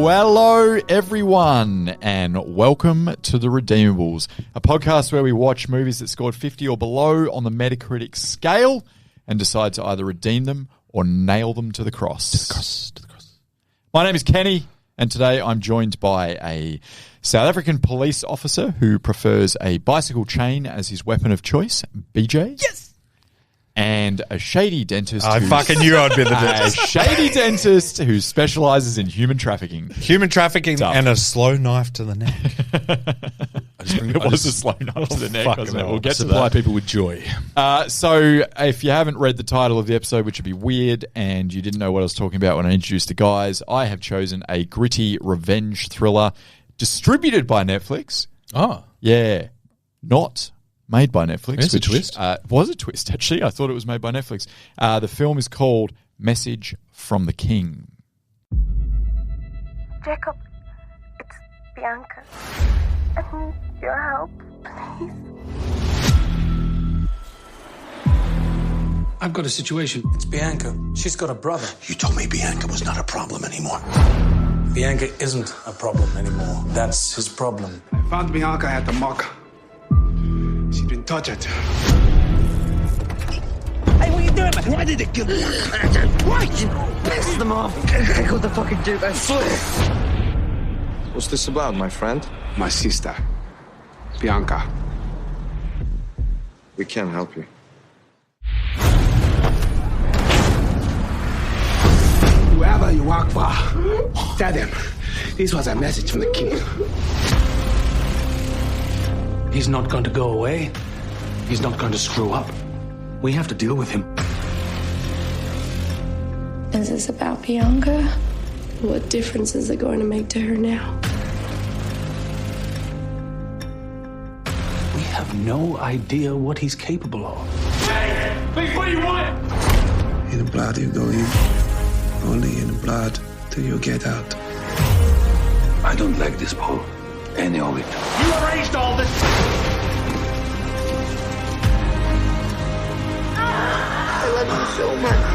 Hello, everyone, and welcome to The Redeemables, a podcast where we watch movies that scored 50 or below on the Metacritic scale and decide to either redeem them or nail them to the cross. To the cross. My name is Kenny, and today I'm joined by a South African police officer who prefers a bicycle chain as his weapon of choice, BJ. Yes! And a shady dentist. I fucking knew I'd be the dentist. A shady dentist who specialises in human trafficking. Human trafficking Tough. And a slow knife to the neck. It was a slow knife to the neck, wasn't it? We'll get to Supply that. people with joy. So if you haven't read the title of the episode, which would be weird, and you didn't know what I was talking about when I introduced the guys, I have chosen a gritty revenge thriller distributed by Netflix. Oh. Yeah. Not made by Netflix. There's a twist. Was a twist, actually. I thought it was made by Netflix. The film is called Message from the King. Jacob, it's Bianca. I need your help, please. I've got a situation. It's Bianca. She's got a brother. You told me Bianca was not a problem anymore. Bianca isn't a problem anymore. That's his problem. I found Bianca at the mock. She didn't touch it. Hey, what are you doing, man? Why did it kill me? Why? You pissed them off. I got the fucking dude, I swear. What's this about, my friend? My sister, Bianca. We can't help you. Whoever you work for, tell them this was a message from the king. He's not going to go away. He's not going to screw up. We have to deal with him. Is this about Bianca? What difference is it going to make to her now? We have no idea what he's capable of. In the blood you go in, only in the blood till you get out. I don't like this, Paul. Any of it. You arranged all this. I love you so much.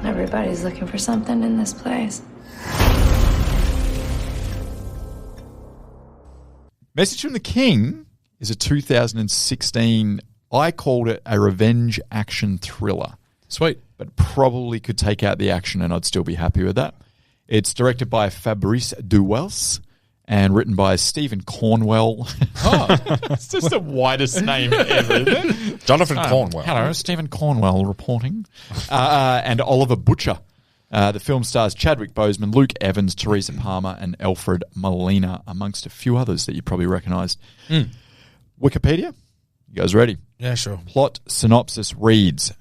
Everybody's looking for something in this place. Message from the King is a 2016, I called it a revenge action thriller. Sweet. But probably could take out the action and I'd still be happy with that. It's directed by Fabrice Duwels and written by Stephen Cornwell. Oh. It's just the widest name ever, isn't it? Jonathan Cornwell. Hello, Stephen Cornwell reporting. And Oliver Butcher. The film stars Chadwick Boseman, Luke Evans, Teresa Palmer, and Alfred Molina, amongst a few others that you probably recognised. Wikipedia? You guys ready? Yeah, sure. Plot synopsis reads,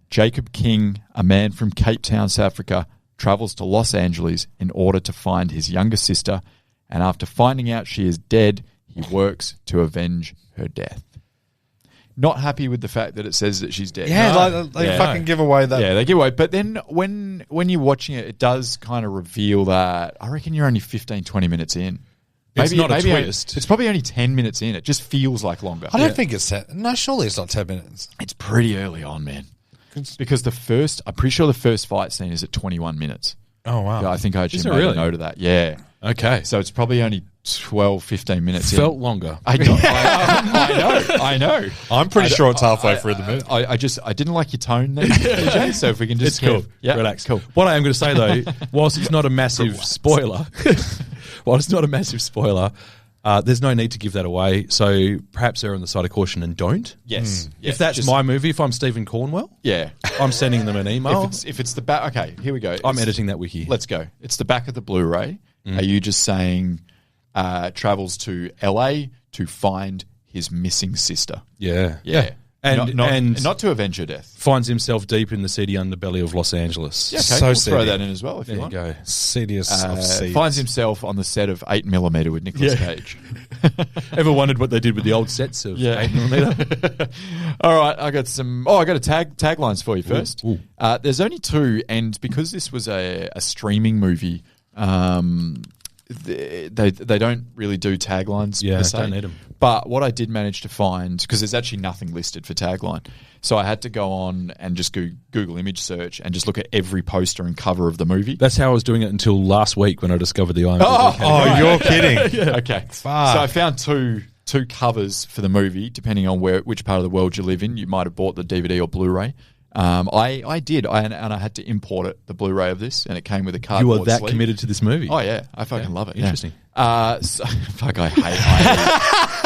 Jacob King, a man from Cape Town, South Africa, travels to Los Angeles in order to find his younger sister, and after finding out she is dead, he works to avenge her death. Not happy with the fact that it says that she's dead. Yeah, they fucking give away that. Yeah, they give away. But then when you're watching it, it does kind of reveal that I reckon you're only 15, 20 minutes in. It's not a twist. It's probably only 10 minutes in. It just feels like longer. I don't think it's 10. No, surely it's not 10 minutes. It's pretty early on, man. Because I'm pretty sure the first fight scene is at 21 minutes. Oh, wow. Yeah, I think I actually Is it made really? a note of that. Yeah. Okay. So it's probably only 12, 15 minutes in. Felt longer. I know. I'm pretty sure it's halfway through the movie. I didn't like your tone there, DJ, so if we can just... It's cool. Yeah, Relax. Cool. What I am going to say, though, whilst it's not a massive spoiler, there's no need to give that away. So perhaps err on the side of caution and don't. Yes. Yeah, If that's my movie, if I'm Stephen Cornwell, Yeah. I'm sending them an email. If it's the back... Okay, here we go. I'm editing that wiki. Let's go. It's the back of the Blu-ray. Are you just saying travels to LA to find his missing sister? Yeah. Yeah. And not to avenge her death. finds himself deep in the seedy underbelly of Los Angeles. Yeah, okay. So We'll throw seedy. that in as well if There you you want. go. Seediest of seeds. Finds himself on the set of 8mm with Nicolas Cage. Ever wondered what they did with the old sets of 8mm? All right, I got some. I got taglines for you first. Ooh. There's only two, and because this was a streaming movie, they don't really do taglines. Yeah, per se. don't need them. But what I did manage to find, because there's actually nothing listed for tagline, so I had to go on and just Google image search and just look at every poster and cover of the movie. That's how I was doing it until last week when I discovered the IMDb. Oh, you're kidding. Yeah. Okay. Fuck. So I found two covers for the movie, depending on which part of the world you live in. You might have bought the DVD or Blu-ray. I did, and I had to import it, the Blu-ray of this, and it came with a cardboard You are that sleeve. committed to this movie. Oh yeah, I fucking love it. Interesting. Yeah. Fuck, I hate it.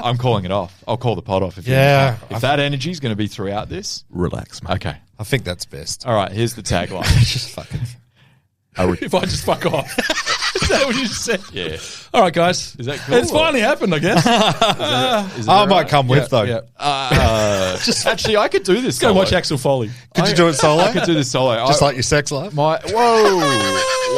I'm calling it off. I'll call the pod off if that energy is going to be throughout this. Relax, mate. Okay. I think that's best. All right. Here's the tagline. Just fucking. If I just fuck off. Is that what you just said? Yeah. All right, guys. Is that cool? It's finally happened, I guess. I might come with though. Yeah. Actually, I could do this. Go solo. watch Axel Foley. Could you do it solo? I could do this solo. Just like your sex life. Whoa!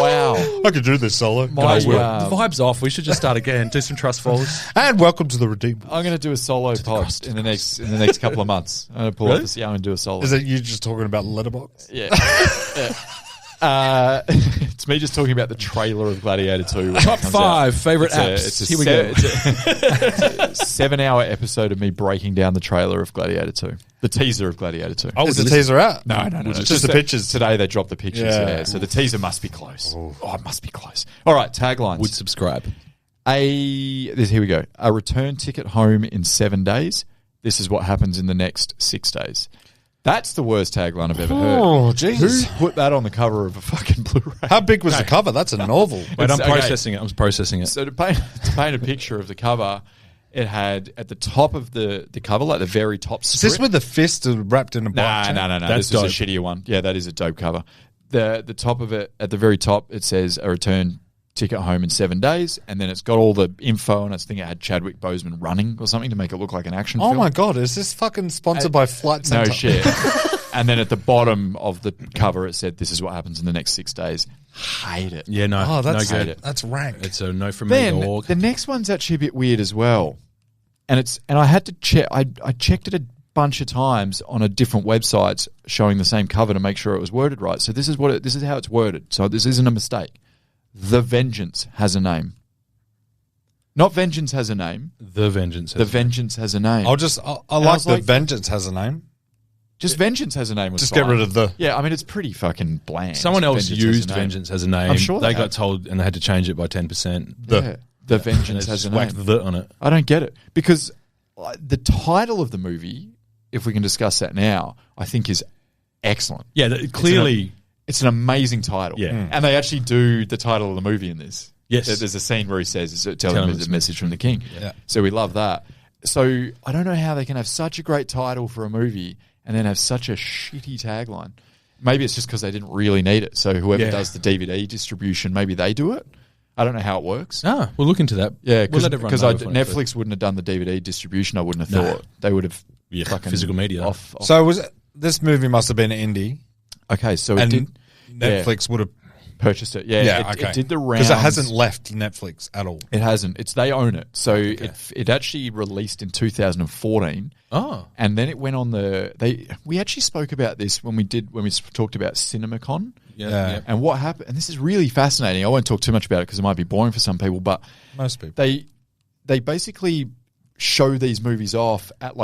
Wow. I could do this solo. The vibe's off. We should just start again. Do some trust falls. And welcome to the Redeemer. I'm going to do a solo pod in the next couple of months. I'm going to pull off this. Yeah, I'm going to do a solo. Is it you just talking about Letterboxd? Yeah. It's me just talking about the trailer of Gladiator 2. Top 5 favourite apps. Here we go. It's a 7-hour episode of me breaking down the trailer of Gladiator 2. The teaser of Gladiator 2. Is the teaser out? No. It's just the pictures. Today they dropped the pictures, yeah. So the teaser must be close. It must be close. All right, taglines. Would subscribe. Here we go. A return ticket home in 7 days. This is what happens in the next 6 days. That's the worst tagline I've ever heard. Oh, Jesus. Who put that on the cover of a fucking Blu-ray? How big was the cover? That's a novel. Wait, I'm processing it. I'm processing it. So to paint a picture of the cover, it had at the top of the cover, like the very top strip. Is this with the fist wrapped in a box? No. That's This is a dope. shittier one. Yeah, that is a dope cover. The top of it, at the very top, it says a return ticket home in 7 days, and then it's got all the info, and I think it had Chadwick Boseman running or something to make it look like an action film. Oh my God, is this fucking sponsored by Flight Centre? No shit. And then at the bottom of the cover, it said, "This is what happens in the next 6 days." Hate it. Yeah, no. Oh, that's no good. That's rank. It's a no from me, Then dog. the next one's actually a bit weird as well, and I had to check. I checked it a bunch of times on a different websites showing the same cover to make sure it was worded right. So this is how it's worded. So this isn't a mistake. The Vengeance has a name. Not Vengeance has a name. The Vengeance. The Vengeance has a name. I like the Vengeance has a name. Just Vengeance has a name. Was Just fine. get rid of the. Yeah, I mean, it's pretty fucking bland. Someone else Vengeance has a used name. Vengeance as a name. I'm sure they they got have. told and they had to change it by 10%. The Vengeance has a name. Whacked the on it. I don't get it because the title of the movie, if we can discuss that now, I think is excellent. Yeah, clearly. It's an amazing title. Yeah. And they actually do the title of the movie in this. Yes. There's a scene where he says, tell him it's a message from the king. Yeah. So we love that. So I don't know how they can have such a great title for a movie and then have such a shitty tagline. Maybe it's just because they didn't really need it. So whoever does the DVD distribution, maybe they do it. I don't know how it works. We'll look into that. Yeah, we'll let everyone because know Netflix wouldn't have done the DVD distribution. I wouldn't have thought they would have fucking physical media. Off. So this movie must have been indie, Okay, so and it did Netflix would have purchased it. Yeah, okay. It did the rounds because it hasn't left Netflix at all. It hasn't. They own it. So it actually released in 2014. Oh, and then it went on we actually spoke about this when we talked about CinemaCon. yeah. And what happened? And this is really fascinating. I won't talk too much about it because it might be boring for some people, but Most people. they basically show these movies off at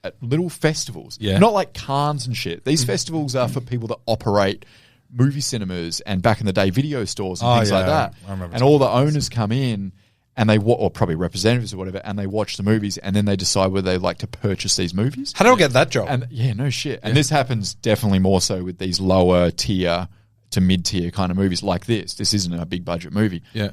at little festivals. Yeah. Not like Cannes and shit. These festivals are for people that operate movie cinemas and back in the day video stores and things like that. I remember and all the owners come in and or probably representatives or whatever, and they watch the movies and then they decide whether they like to purchase these movies. How do I get that job? And no shit. And this happens definitely more so with these lower tier to mid tier kind of movies like this. This isn't a big budget movie. Yeah.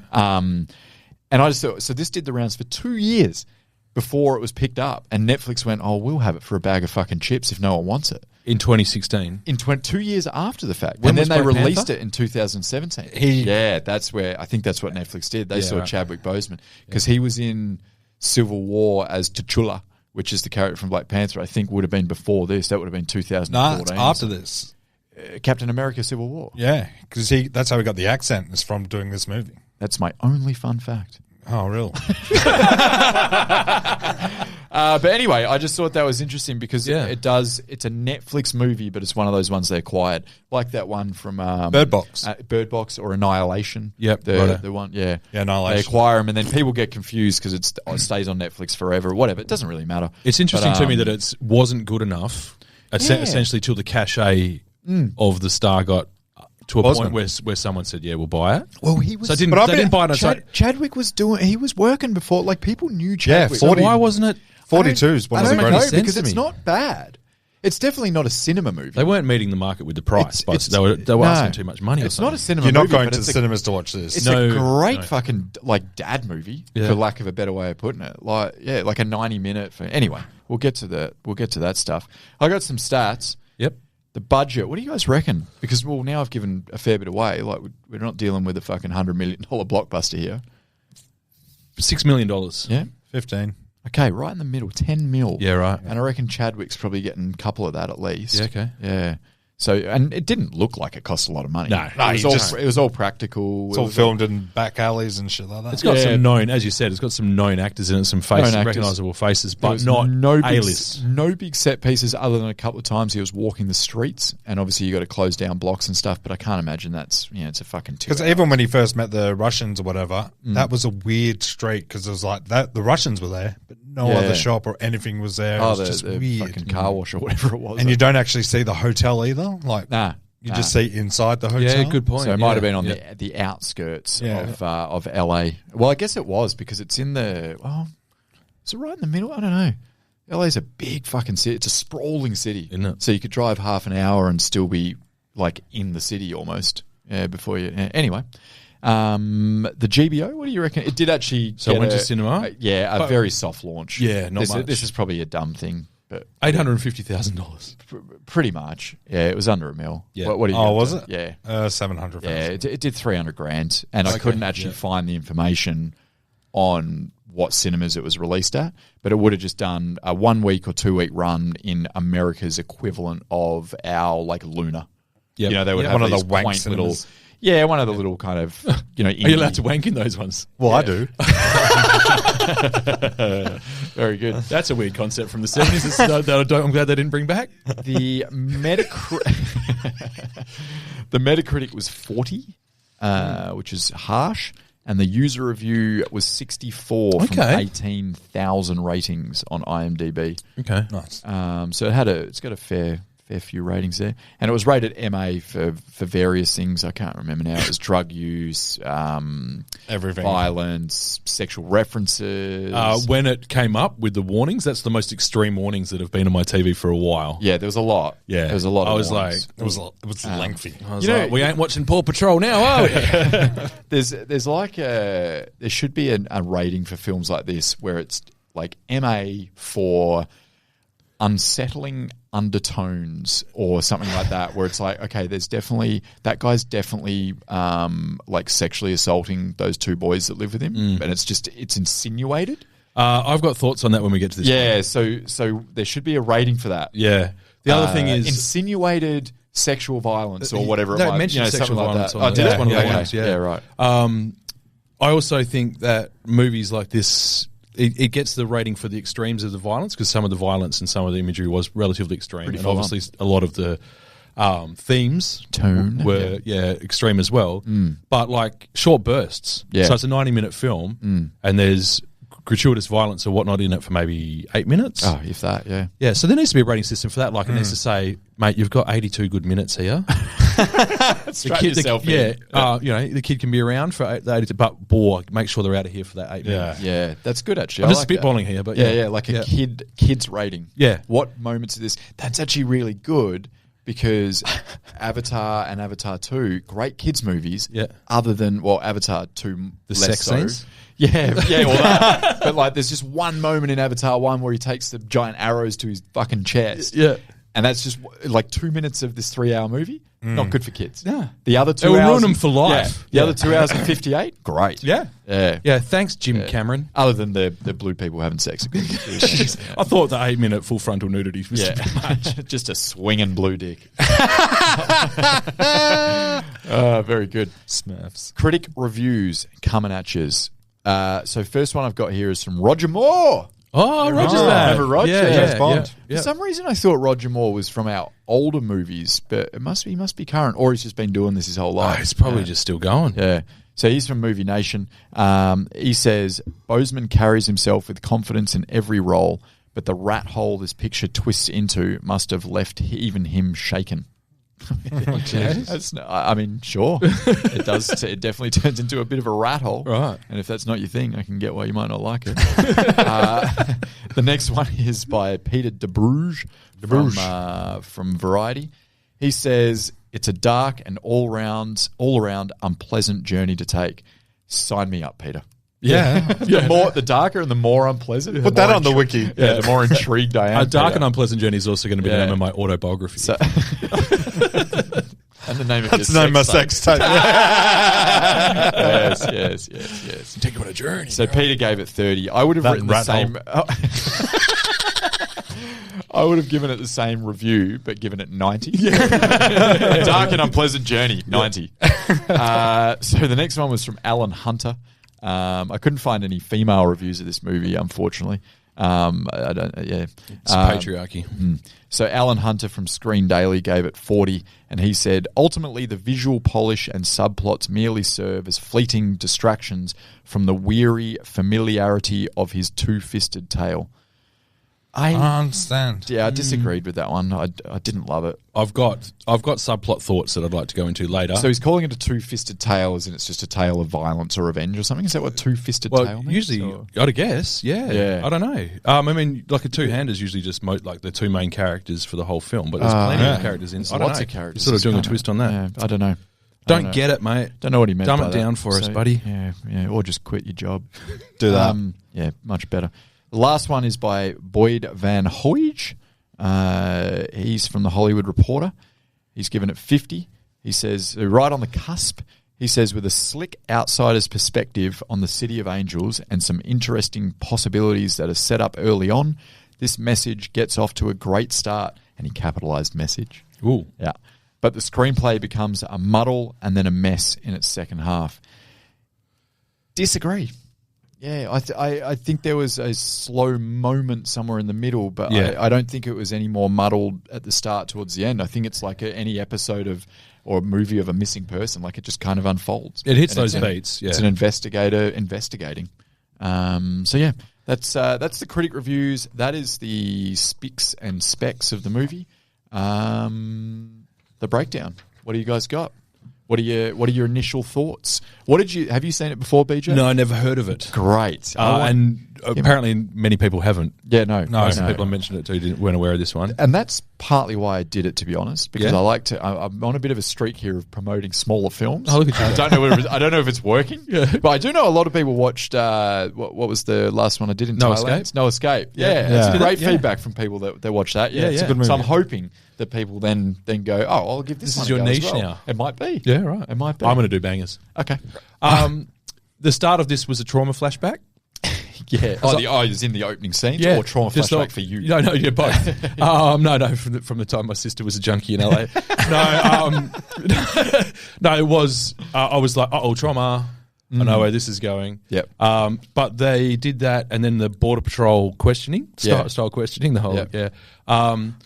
And I just thought, so this did the rounds for 2 years before it was picked up, and Netflix went, "Oh, we'll have it for a bag of fucking chips if no one wants it." In 2016. In 2 years after the fact, When and then was they Black released Panther? it in 2017. I think that's what Netflix did. They saw right. Chadwick Boseman because he was in Civil War as T'Challa, which is the character from Black Panther. I think would have been before this. That would have been 2014. it's after this. Captain America: Civil War. Yeah, because that's how he got the accent. Is from doing this movie. That's my only fun fact. Oh, really? But anyway, I just thought that was interesting because Yeah. it's a Netflix movie, but it's one of those ones they acquired. Like that one from Bird Box. Bird Box or Annihilation. Yep, The righto. one, yeah. Yeah, Annihilation. They acquire them and then people get confused because it stays on Netflix forever, whatever. It doesn't really matter. It's interesting But, to me that it wasn't good enough, essentially, till the cachet of the star got to a Boseman. point where someone said, "Yeah, we'll buy it." Well, he was. So they But didn't buy it. So Chadwick was he was working before. Like people knew Yeah, Chadwick. 40. why wasn't it? 42 is one I of the don't know greatest. sense because to it's me. not bad. It's definitely not a cinema movie. They weren't meeting the market with the price, but they were no, asking too much money. It's or not a something. cinema You're not movie. going but to the it's a- cinemas to watch this. It's No, a great no. fucking like dad movie, Yeah. for lack of a better way of putting it. Like like a 90-minute. Anyway, we'll get to that stuff. I got some stats. Yep. The budget. What do you guys reckon? Because now I've given a fair bit away. Like we're not dealing with a fucking $100 million blockbuster here. $6 million. Yeah. 15. Okay, right in the middle, 10 mil. Yeah, right. And I reckon Chadwick's probably getting a couple of that at least. Yeah, okay. Yeah. So, and it didn't look like it cost a lot of money. No, it was all practical. It's all filmed in back alleys and shit like that. It's got Yeah. some known, as you said, it's got some known actors in it, some Known actors. recognisable faces, There but was not big, A-list. no big set pieces other than a couple of times he was walking the streets, and obviously you got to close down blocks and stuff. But I can't imagine that's it's a fucking 2 Because even when he first met the Russians or whatever, that was a weird streak because it was like that the Russians were there, but no Yeah. other shop or anything was there. It was the just weird. fucking car wash or whatever it was. And you don't actually see the hotel either. Like you Nah. just see inside the hotel. Yeah, good point. So it might yeah. have been on Yeah. the outskirts Yeah. of LA. Well, I guess it was because it's in the is it right in the middle? I don't know. LA's a big fucking city. It's a sprawling city, Isn't it? So you could drive half an hour and still be like in the city almost. Before you. Anyway, the GBO. What do you reckon? It did actually. So it get went to cinema? a very soft launch. Yeah, not much. This is probably a dumb thing, but $850,000. pretty much. Yeah, it was under $1 million. Yeah. What do you? Oh, got was to- it? Yeah. 700. Yeah, it did 300 grand, and I couldn't actually find the information on what cinemas it was released at, but it would have just done a 1 week or 2 week run in America's equivalent of our like Luna. Yep. You know, they would Yep. have One of the these wank quaint little, cinemas. one of the little kind of Are you allowed to wank in those ones? Well, I do. Very good. That's a weird concept from the 70s. I'm glad they didn't bring back. The Metacritic was 40, which is harsh, and the user review was 64 from Okay. 18,000 ratings on IMDb. Okay. Nice. So it's got a fair few ratings there, and it was rated MA for various things. I can't remember now. It was drug use, Everything. violence, sexual references. When it came up with the warnings, that's the most extreme warnings that have been on my TV for a while. Yeah, there was a lot. Yeah. there was a lot. I of was warnings. It was lengthy. I was You know- like, we ain't watching Paw Patrol now, are we? There's like there should be a rating for films like this where it's like MA for unsettling undertones or something like that, where it's like, okay, there's definitely that guy's definitely like sexually assaulting those two boys that live with him, and it's insinuated. I've got thoughts on that when we get to this. Yeah, so there should be a rating for that. Yeah. The other thing is insinuated sexual violence or whatever. They it might, mentioned sexual something like violence that. on Oh, the- did that's it? one of the Okay. warnings, yeah. right. I also think that movies like this, it gets the rating for the extremes of the violence because some of the violence and some of the imagery was relatively extreme. Pretty And full obviously a lot of the themes Tone. were extreme as well. But like short bursts. Yeah. So it's a 90-minute film and there's gratuitous violence or whatnot in it for maybe 8 minutes. Oh, if that, yeah. Yeah, so there needs to be a rating system for that. Like, it needs to say, mate, you've got 82 good minutes here. Strap yourself in. The kid can be around for 82, but make sure they're out of here for that 8 minutes. Yeah, that's good actually. I'm I just like that. spitballing here, but yeah, like a kid's rating. Yeah. What moments of this? That's actually really good because Avatar and Avatar 2, great kids movies. Yeah. Other than Avatar 2, The less sex so. scenes? Yeah, all that. But like, there's just one moment in Avatar 1 where he takes the giant arrows to his fucking chest. Yeah. And that's just like 2 minutes of this 3-hour movie. Not good for kids. Yeah. The other 2 It will hours. ruin them for life. Yeah. The other 2 hours and 58, great. Yeah. Yeah. Yeah, thanks, Jim Cameron. Other than the blue people having sex. I thought the 8-minute full frontal nudity was Yeah. too much. Just a swinging blue dick. Very good. Smurfs. Critic reviews coming at yous. So first one I've got here is from Roger Moore. Oh, Roger's Remember back. Roger? Yeah, James yeah, Bond. yeah. For some reason, I thought Roger Moore was from our older movies, but he must be current, or he's just been doing this his whole Oh, life. he's probably just still going. Yeah. So he's from Movie Nation. He says, Boseman carries himself with confidence in every role, but the rat hole this picture twists into must have left even him shaken. I mean, sure. It does. It definitely turns into a bit of a rat hole. Right. And if that's not your thing, I can get why you might not like it. The next one is by Peter De Bruges from Variety. He says, it's a dark and all around unpleasant journey to take. Sign me up, Peter. Yeah. The darker and the more unpleasant. Put that on the wiki. Yeah, the more intrigued I am. A dark Peter. and unpleasant journey is also going to be the name of my autobiography. So, and the name of That's your the name of my sex sex tape. yes. Take you on a journey. So Peter gave it 30. I would have That written the rat same. I would have given it the same review, but given it 90. Dark and unpleasant journey, 90. So the next one was from Alan Hunter. I couldn't find any female reviews of this movie, unfortunately. It's patriarchy. So Alan Hunter from Screen Daily gave it 40, and he said, ultimately the visual polish and subplots merely serve as fleeting distractions from the weary familiarity of his two-fisted tale. I understand. Yeah, I disagreed with that one. I didn't love it. I've got subplot thoughts that I'd like to go into later. So he's calling it a two-fisted tale as in it's just a tale of violence or revenge or something? Is that what two-fisted tale means? Usually, Or- I'd guess, Yeah. I don't know. I mean, like a two-hander is usually just like the two main characters for the whole film, but there's plenty of characters in. There's I don't lots know. of characters. You're sort of doing a It's twist kinda- on that. Yeah, I don't know. Don't get it, mate. Don't know what he meant. Dumb by it that. down for us, buddy. Yeah, or just quit your job. Do that. Yeah, much better. The last one is by Boyd Van Hoyge. He's from the Hollywood Reporter. He's given it 50. He says, right on the cusp, he says, with a slick outsider's perspective on the City of Angels and some interesting possibilities that are set up early on, this message gets off to a great start. And he capitalized message. Ooh. Yeah. But the screenplay becomes a muddle and then a mess in its second half. Disagree. Yeah, I think there was a slow moment somewhere in the middle, but Yeah. I don't think it was any more muddled at the start towards the end. I think it's like any episode of or a movie of a missing person. Like it just kind of unfolds. It hits And those it's beats. Yeah. It's an investigator investigating. So yeah, that's the critic reviews. That is the specs and specs of the movie. The breakdown. What do you guys got? What are your initial thoughts? Have you seen it before, BJ? No, I never heard of it. Great. And apparently many people haven't. Yeah, no. Most of the people I mentioned it to weren't aware of this one. And that's partly why I did it, to be honest, because Yeah? I like to. I'm on a bit of a streak here of promoting smaller films. Oh, look at you. I don't know if it's working, but I do know a lot of people watched. What was the last one I did in No Thailand? Escape? No Escape. Yeah, Yeah. it's great Yeah. feedback from people that watch that. Yeah, It's a good movie. So I'm hoping that people then go, oh, I'll give this. This one is a your go as niche well. now. It might be. Yeah, right. It might be. I'm going to do bangers. Okay. The start of this was a trauma flashback. Yeah. It's in the opening scenes or trauma Just flashback the- for you. No, yeah, both. No, from the time my sister was a junkie in LA. No, it was. I was like, trauma. I know where this is going. Yep. But they did that, and then the border patrol questioning, Yeah. style questioning, the whole Yep.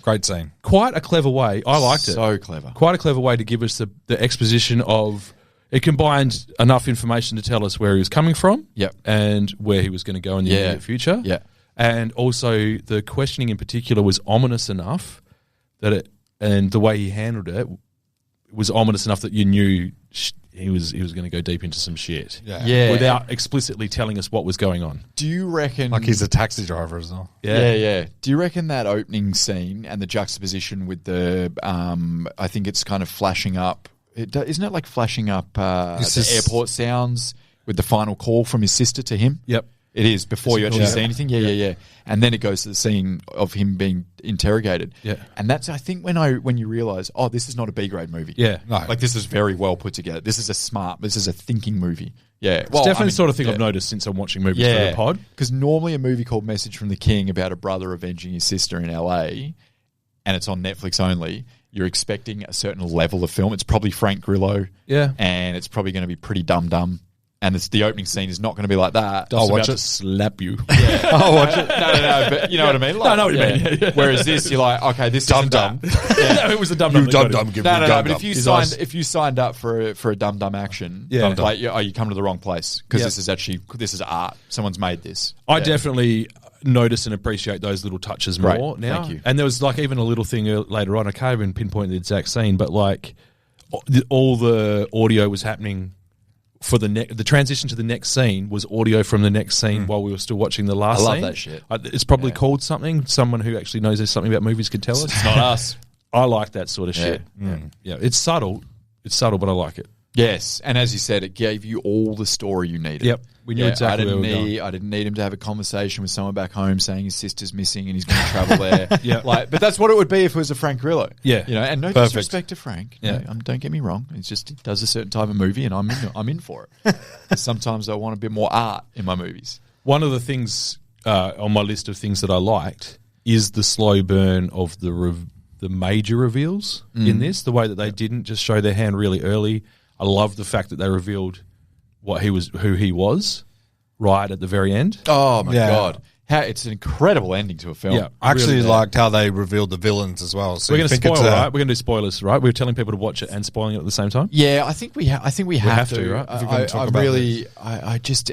Great scene. quite a clever way. I liked it. So clever. Quite a clever way to give us the exposition of. It combined enough information to tell us where he was coming from, Yep. and where he was going to go in the immediate future, Yeah. and also the questioning in particular was ominous enough that and the way he handled it was ominous enough that you knew he was going to go deep into some shit, Yeah. without explicitly telling us what was going on. Do you reckon? Like he's a taxi driver as well. Yeah. Do you reckon that opening scene and the juxtaposition with the, I think it's kind of flashing up, isn't it like flashing up the airport sounds with the final call from his sister to him? Yep. It is, before you actually Yeah. see anything. Yeah. And then it goes to the scene of him being interrogated. Yeah. And that's, I think, when you realise, oh, this is not a B-grade movie. Yeah. No. Like, this is very well put together. This is a thinking movie. Yeah. It's definitely the sort of thing I've noticed since I'm watching movies for the pod. Because normally a movie called Message from the King about a brother avenging his sister in LA, and it's on Netflix only, you're expecting a certain level of film. It's probably Frank Grillo. Yeah. And it's probably going to be pretty dumb. and the opening scene is not going to be like that. I'll watch about it. to slap you. I'll watch it. No, but you know what I mean? Like, I know what you mean. Yeah. Whereas this, you're like, okay, this Dum isn't dum. that. No, it was a dumb You that dum got dum. him. Give No, me no, dum but dum. if you signed up for a dum dum action, Yeah. like you come to the wrong place because Yep. this is art. Someone's made this. I Yeah. definitely notice and appreciate those little touches Great. more now. Thank you. And there was like even a little thing later on. I can't even pinpoint the exact scene, but like all the audio was happening for the transition to the next scene was audio from the next scene while we were still watching the last I love scene. that shit. It's probably called something. Someone who actually knows something about movies could tell us. It's not us. I like that sort of shit. Mm. Yeah, it's subtle. It's subtle, but I like it. Yes, and as you said, it gave you all the story you needed. Yep. We knew exactly where we were going. I didn't need him to have a conversation with someone back home saying his sister's missing and he's going to travel there. Yeah. But that's what it would be if it was a Frank Grillo. Yeah. And no Perfect. disrespect to Frank. Yeah. Don't get me wrong. It's just he does a certain type of movie, and I'm in for it. Sometimes I want a bit more art in my movies. One of the things on my list of things that I liked is the slow burn of the major reveals in this. The way that they didn't just show their hand really early. I love the fact that they revealed who he was right at the very end. Oh my Yeah. god! It's an incredible ending to a film. Yeah. I actually Really bad. liked how they revealed the villains as well. So We're you going to think spoil, it's right? We're going to do spoilers, right? We're telling people to watch it and spoiling it at the same time. Yeah, I think we have to, right? If you're gonna talk about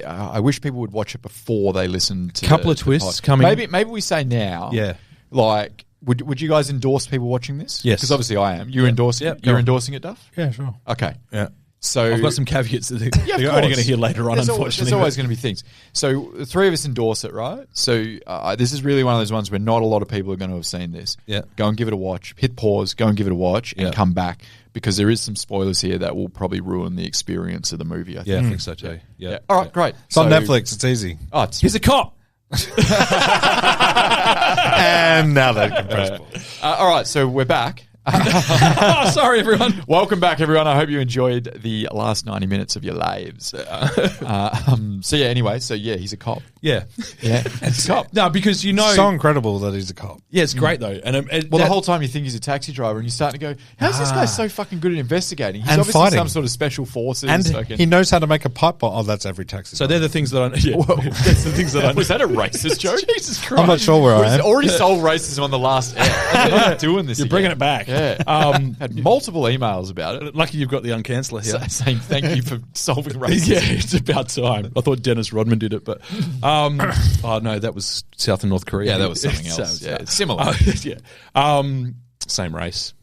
I wish people would watch it before they listen to. Couple of the twists pod. coming. Maybe we say now. Yeah. Like, would you guys endorse people watching this? Yes. because obviously I am. You're endorsing. Yep. You're Go on. endorsing it, Duff. Yeah, sure. Okay. Yeah. So I've got some caveats that Yeah, of you're only course. going to hear later on, There's unfortunately. There's always going to be things. So the three of us endorse it, right? So this is really one of those ones where not a lot of people are going to have seen this. Yeah. Go and give it a watch. Hit pause. Go and give it a watch, and Yeah. come back because there is some spoilers here that will probably ruin the experience of the movie. I think. Yeah, I think so too. Yeah. Yeah. All right. Great. It's on Netflix. It's easy. Oh, it's He's a cop. And now they can press pause. all right. So we're back. Oh, sorry, everyone. Welcome back, everyone. I hope you enjoyed the last 90 minutes of your lives. Anyway, he's a cop. Yeah. Yeah, he's a cop. No, because you know. So incredible that he's a cop. Yeah, it's great though. And Well, the whole time you think he's a taxi driver, and you're starting to go, "How's this guy so fucking good at investigating? He's And obviously fighting. some sort of special forces." And fucking- he knows how to make a pipe bomb. Oh, that's every taxi. So they're the things that I. Yeah, that's the things that I. Was that a racist joke? Jesus Christ! I'm not sure where I am. Already solved racism on the last air. I'm not doing this. You're again. bringing it back. Yeah. Had multiple emails about it Lucky you've got the uncanceller here. saying thank you for solving racism. Yeah, it's about time. I thought Dennis Rodman did it, but oh no, that was South and North Korea. Yeah, that was something else. Yeah, it's similar. Yeah, same race.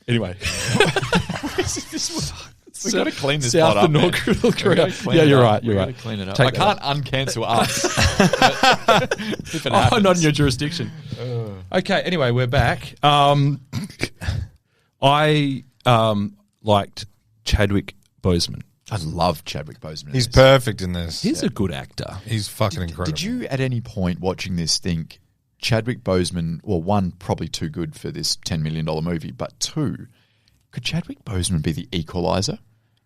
Anyway, We've got to clean this South pot up, and man. North Korea. Clean Yeah, it you're up. right. You're We've right. got to clean it up. Take I that can't uncancel us. If it Oh, happens. not in your jurisdiction. Okay, anyway, we're back. I liked Chadwick Boseman. I love Chadwick Boseman. He's perfect in this. He's a good actor. He's fucking incredible. Did you at any point watching this think Chadwick Boseman, well, one, probably too good for this $10 million movie, but two, could Chadwick Boseman be the equalizer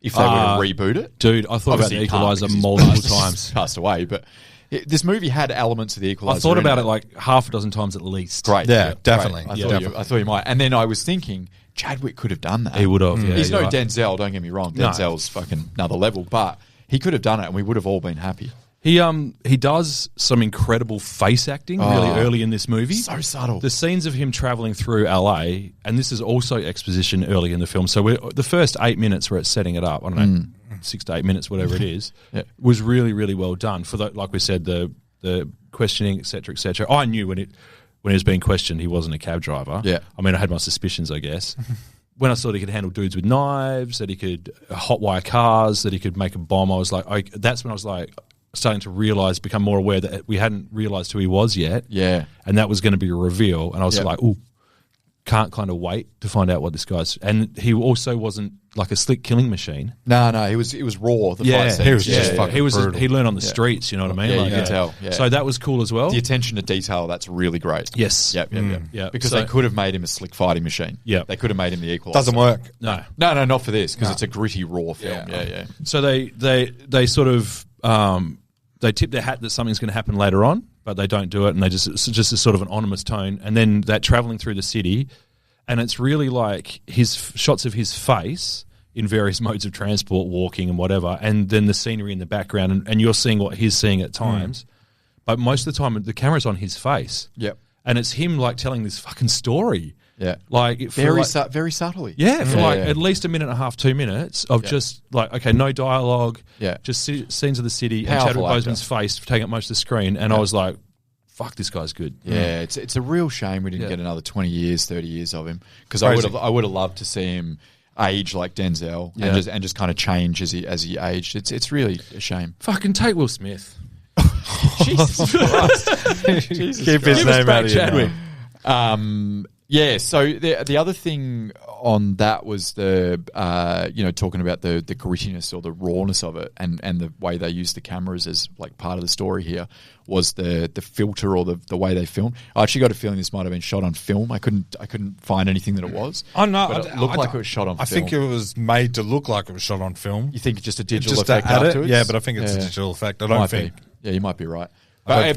if they were to reboot it? Dude, I thought Obviously about the he can't Equalizer because he's multiple passed- times. Passed away, but this movie had elements of the Equalizer. I thought in about it like half a dozen times at least. Great. Yeah, great. definitely. I thought you might. And then I was thinking Chadwick could have done that. He would have. Yeah, He's you're no right. Denzel, don't get me wrong. No. Denzel's fucking another level, but he could have done it and we would have all been happy. He does some incredible face acting really early in this movie. So subtle. The scenes of him traveling through LA, and this is also exposition early in the film. So the first 8 minutes where it's setting it up, I don't know, 6 to 8 minutes, whatever it is, Yeah. was really, really well done. For the, like we said, the questioning, et cetera, I knew when he was being questioned, he wasn't a cab driver. Yeah. I mean, I had my suspicions, I guess. When I saw that he could handle dudes with knives, that he could hotwire cars, that he could make a bomb, I was like, that's when I was like, starting to become more aware that we hadn't realised who he was yet. Yeah. And that was going to be a reveal. And I was Yeah. like, ooh, can't kind of wait to find out what this guy's. And he also wasn't like a slick killing machine. No, it was raw. The fight scenes. he was just fucking he was brutal. he learned on the streets, you know what I mean? Yeah, Like, you can tell. Yeah. So that was cool as well. The attention to detail, that's really great. Yes. Yep. Yeah. Because So- they could have made him a slick fighting machine. Yeah. They could have made him the equalizer. Doesn't work. No. No, not for this because it's a gritty, raw film. Yeah. So they sort of they tip their hat that something's going to happen later on, but they don't do it, and it's just a sort of an ominous tone. And then that traveling through the city, and it's really like his shots of his face in various modes of transport, walking and whatever, and then the scenery in the background, and you're seeing what he's seeing at times. But most of the time, the camera's on his face. Yep. And it's him like telling this fucking story. Yeah. Like very subtly. Yeah, for at least a minute and a half, 2 minutes of just like, okay, no dialogue. Yeah. Just scenes of the city Powerful and Chadwick actor. Boseman's face taking up most of the screen. And I was like, fuck, this guy's good. Yeah, it's a real shame we didn't get another 20 years, 30 years of him, because I would have loved to see him age like Denzel and just kind of change as he aged. It's really a shame. Fucking take Will Smith. Jesus Christ. Jesus Keep his Christ. name out of your Chadwick. mouth. Yeah, so the other thing on that was the talking about the grittiness or the rawness of it, and the way they use the cameras as like part of the story here was the filter or the way they filmed. I actually got a feeling this might have been shot on film. I couldn't find anything that it was. Oh no, but it looked like it was shot on film. I think it was made to look like it was shot on film. You think it's just a digital Just effect to add afterwards? it? Yeah, but I think it's a digital effect. I don't think. Yeah, you might be right. I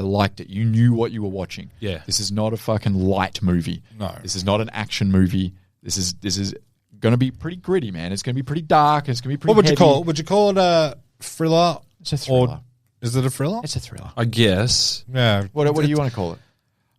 liked it. You knew what you were watching. Yeah. This is not a fucking light movie. No. This is not an action movie. This is going to be pretty gritty, man. It's going to be pretty dark. It's going to be pretty What would you heavy. call it? Would you call it a thriller? It's a thriller. Or is it a thriller? It's a thriller. I guess. Yeah. What do you want to call it?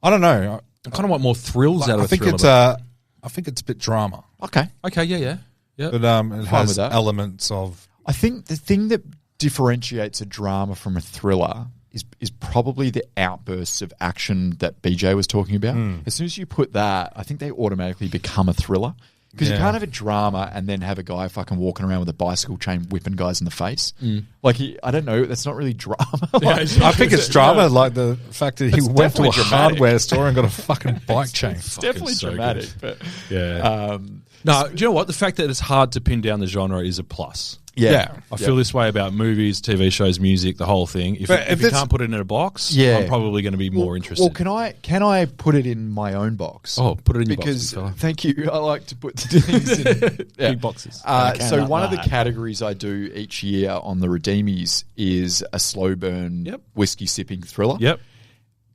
I don't know. I kind of want more thrills out of I think thriller. I think it's a bit drama, Okay. Okay, yeah. but it with has that. elements of. I think the thing that differentiates a drama from a thriller is probably the outbursts of action that BJ was talking about. As soon as you put that, I think they automatically become a thriller. Because you can't have a drama and then have a guy fucking walking around with a bicycle chain whipping guys in the face. Like, I don't know, that's not really drama. I think it's drama, like the fact that he It's went to a definitely dramatic. hardware store and got a fucking bike chain. It's definitely so dramatic. good. But Yeah. No, do you know what? The fact that it's hard to pin down the genre is a plus. yeah. I feel this way about movies, TV shows, music, the whole thing. If you it's- can't put it in a box, Yeah. I'm probably going to be more interested. Well, can I put it in my own box? Oh, put it in your box, because big fella. thank you. I like to put things in Big boxes. So one of the categories I do each year on the Redeemies is a slow burn whiskey sipping thriller. Yep.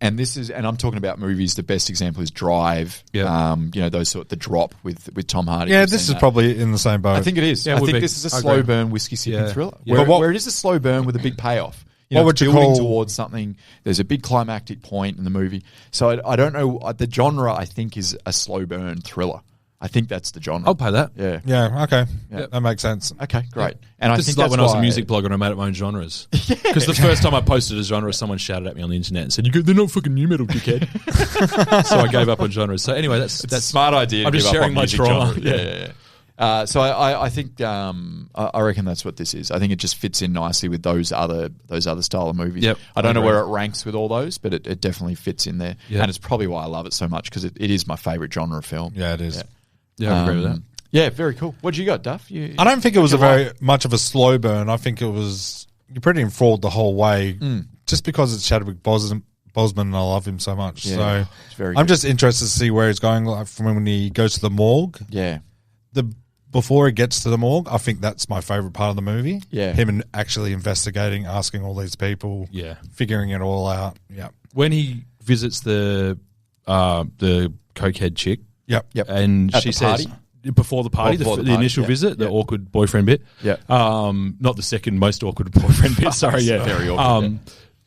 And I'm talking about movies. The best example is Drive. Yep. The Drop with Tom Hardy. Yeah, You've this seen is that. probably in the same boat. I think it is. Yeah, it I would think be. this is a I slow agree. burn whiskey sipping Yeah. thriller. Yeah. Where it is a slow burn with a big payoff. What would it's you building call- towards something? There's a big climactic point in the movie. So I don't know. The genre I think is a slow burn thriller. I think that's the genre. I'll pay that. Yeah. Yeah, okay. Yeah. That makes sense. Okay, great. And I This think is like that's when I was a why- music blogger and I made up my own genres. Because the first time I posted a genre, someone shouted at me on the internet and said, "They're not fucking new metal, dickhead." So I gave up on genres. So anyway, that's a smart idea. I'm to just give up sharing on my music trauma. genre. Yeah. So I think I reckon that's what this is. I think it just fits in nicely with those other style of movies. Yep, I don't I know agree. where it ranks with all those, but it definitely fits in there. Yep. And it's probably why I love it so much because it is my favorite genre of film. Yeah, it is. Yeah, I agree with that. Yeah, very cool. What you got, Duff? I don't think it was very much of a slow burn. I think it was you're pretty enthralled the whole way, just because it's Chadwick Boseman and I love him so much. Yeah, So it's very I'm good. just interested to see where he's going. Like from when he goes to the morgue, Yeah. before he gets to the morgue, I think that's my favorite part of the movie. Yeah. him actually investigating, asking all these people, Yeah. figuring it all out. Yeah, When he visits the cokehead chick, yep. and At she the party? says before the party, Before the the party, initial yeah. visit, the Yeah. awkward boyfriend bit. Yeah. Not the second most awkward boyfriend bit. Sorry, yeah, Very awkward,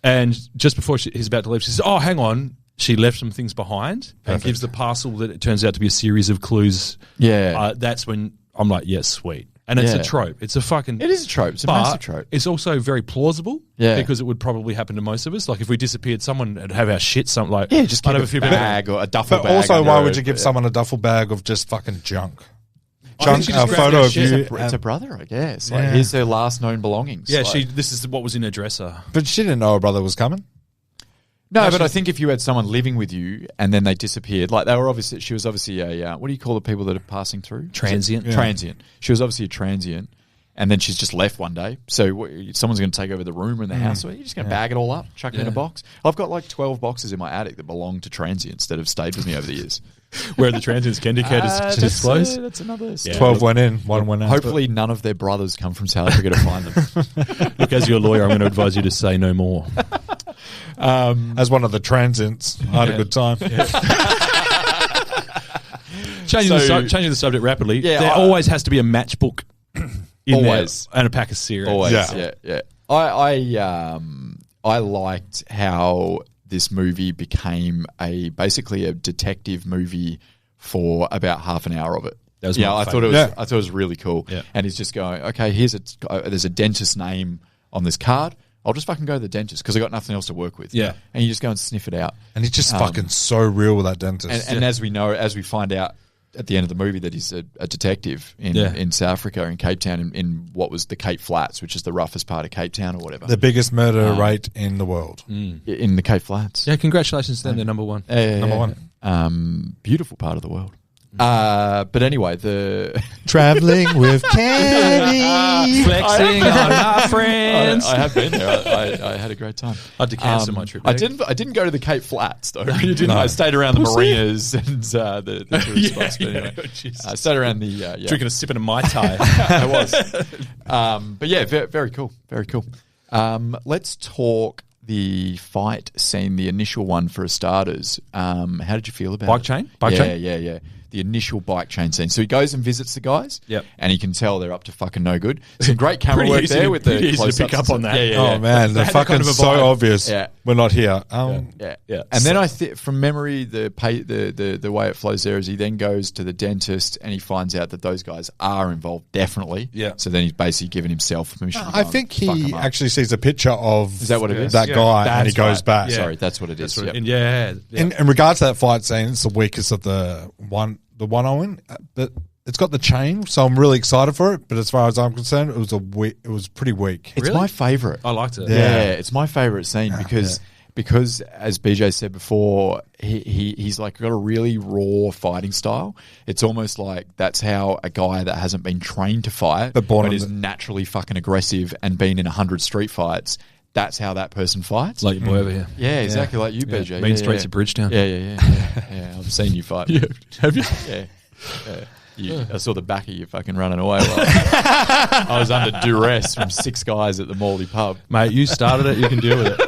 And just before he's about to leave, she says, "Oh, hang on." She left some things behind and gives the parcel that it turns out to be a series of clues. Yeah. That's when I'm like, yes, sweet. And it's Yeah. a trope. It's a fucking. It is a trope. It's a but massive trope. It's also very plausible. Yeah. Because it would probably happen to most of us. Like if we disappeared, someone would have our shit. Something like Yeah, just I'd keep have a few bag or a duffel But bag. also, under why a- would you give someone a duffel bag of just fucking junk? I think Junk, she a just grabbed photo her of shit. you. It's a brother, I guess. Like, Yeah. here's their last known belongings. Yeah, Like- this is what was in her dresser. But she didn't know her brother was coming. No, but I think if you had someone living with you and then they disappeared, like she was obviously a, what do you call the people that are passing through? Transient. Yeah. Transient. She was obviously a transient and then she's just left one day. So someone's going to take over the room in the house. So you're just going to bag it all up, chuck it in a box. I've got like 12 boxes in my attic that belong to transients that have stayed with me over the years. Where are the transients can indicators disclose? That's another story. 12 went in, one went out. Hopefully none of their brothers come from South Africa to find them. Look, as your lawyer, I'm going to advise you to say no more. As one of the transients, I had a good time. Changing the subject rapidly. Yeah, there always has to be a matchbook in Always. there and a pack of cigarettes. Always, yeah. I liked how this movie became basically a detective movie for about half an hour of it. That was I thought it was really cool. Yeah. And he's just going, okay, there's a dentist name on this card. I'll just fucking go to the dentist because I got nothing else to work with. Yeah. And you just go and sniff it out. And he's just fucking so real with that dentist. And as we find out at the end of the movie that he's a detective in South Africa, in Cape Town, in what was the Cape Flats, which is the roughest part of Cape Town or whatever. The biggest murder rate in the world. In the Cape Flats. Yeah, congratulations to them. They're number one. Number one. Beautiful part of the world. But anyway, the Traveling with Kenny. Flexing on my friends. I have been there. I had a great time. I had to cancel my trip. I didn't go to the Cape Flats though. I stayed around the marinas and the tourist spots. But anyway, I stayed around the drinking a sip of a Mai Tai. I was. But yeah, very cool. Very cool. Let's talk the fight scene, the initial one for starters. How did you feel about Bike it? chain? Bike chain? Yeah. The initial bike chain scene. So he goes and visits the guys. Yep. And he can tell they're up to fucking no good. Some great camera work there with the easy to close-ups pick up on that. Yeah. Oh man, they're Had that fucking kind of a so vibe. obvious. Yeah. We're not here. Yeah. And then from memory, the way it flows there is he then goes to the dentist and he finds out that those guys are involved, definitely. Yeah. So then he's basally given himself permission to go I and think fuck 'em he up. actually sees a picture of Is that what it is? that guy and he That's goes right. back. Yeah. Sorry, that's what it is. Yep. In regards to that fight scene, it's the weakest of the one I win, but it's got the chain, so I'm really excited for it. But as far as I'm concerned, it was pretty weak. It's my favourite. I liked it. Yeah, it's my favourite scene because as BJ said before, he's like got a really raw fighting style. It's almost like that's how a guy that hasn't been trained to fight but is naturally fucking aggressive and been in 100 street fights. That's how that person fights. Like your boy over here. Yeah, exactly like you, BJ. Main Streets of Bridgetown. Yeah. I've seen you fight. Have you? Yeah. I saw the back of you fucking running away. I was under duress from 6 guys at the Morley pub. Mate, you started it. You can deal with it.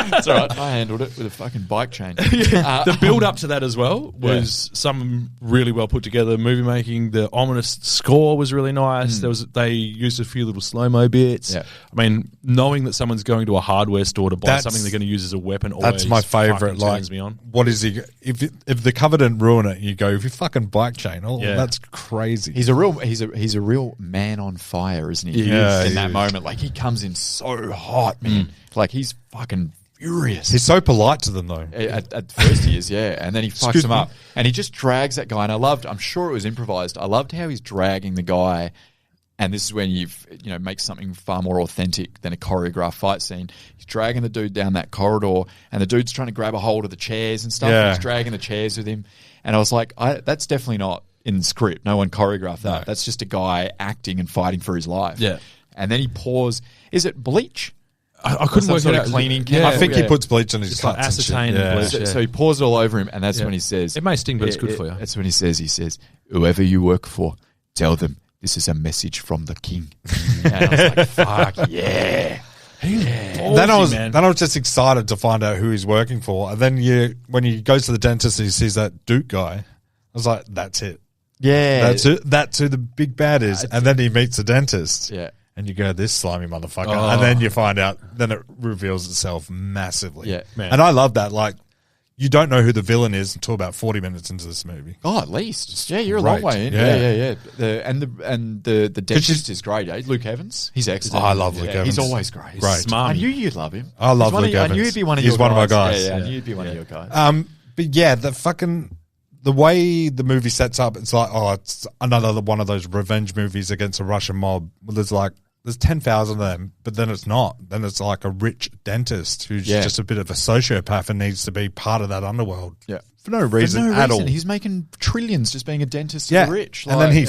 It's all right. I handled it with a fucking bike chain. The build up to that as well was some really well put together movie making. The ominous score was really nice. They used a few little slow mo bits. Yeah. I mean, knowing that someone's going to a hardware store to buy something they're going to use as a weapon. That's my favorite. Like, turns me on. What is he? If the cover didn't ruin it, you go, if you fucking bike chain, that's crazy. He's a real man on fire, isn't he? Yeah, in that moment, like he comes in so hot, man. Like he's fucking furious. He's so polite to them though. At first he is, yeah, and then he fucks him up, and he just drags that guy. And I'm sure it was improvised. I loved how he's dragging the guy. And this is when make something far more authentic than a choreographed fight scene. He's dragging the dude down that corridor, and the dude's trying to grab a hold of the chairs and stuff. And he's dragging the chairs with him, and I was like, that's definitely not in the script. No one choreographed that. No. That's just a guy acting and fighting for his life. Yeah. And then he pours. Is it bleach? I couldn't work it out. Cleaning. I think he puts bleach on his cuts. Acetane and bleach. So he pours it all over him, and that's when he says, "It may sting, but it's good for you." That's when he says, "Whoever you work for, tell them this is a message from the king." And I was like, "Fuck yeah!" Then I was just excited to find out who he's working for, and then when he goes to the dentist and he sees that Duke guy, I was like, "That's it." Yeah, that's who the big bad is. And then he meets the dentist. Yeah. And you go, this slimy motherfucker. Oh. And then you find out, then it reveals itself massively. Yeah, man. And I love that. Like, you don't know who the villain is until about 40 minutes into this movie. Oh, at least. Yeah, you're a long way in. Yeah. The dentist is great, eh? Luke Evans. He's excellent. Oh, I love Luke Evans. He's always great. He's great. I knew you'd love him. I love Luke Evans. I knew he'd be one of He's your one guys. of my guys. Yeah, I knew he'd be one of your guys. But yeah, the way the movie sets up, it's like, it's another one of those revenge movies against a Russian mob. There's 10,000 of them, but then it's not. Then it's like a rich dentist who's just a bit of a sociopath and needs to be part of that underworld. Yeah. For no reason at all. He's making trillions just being a dentist for the rich. And then he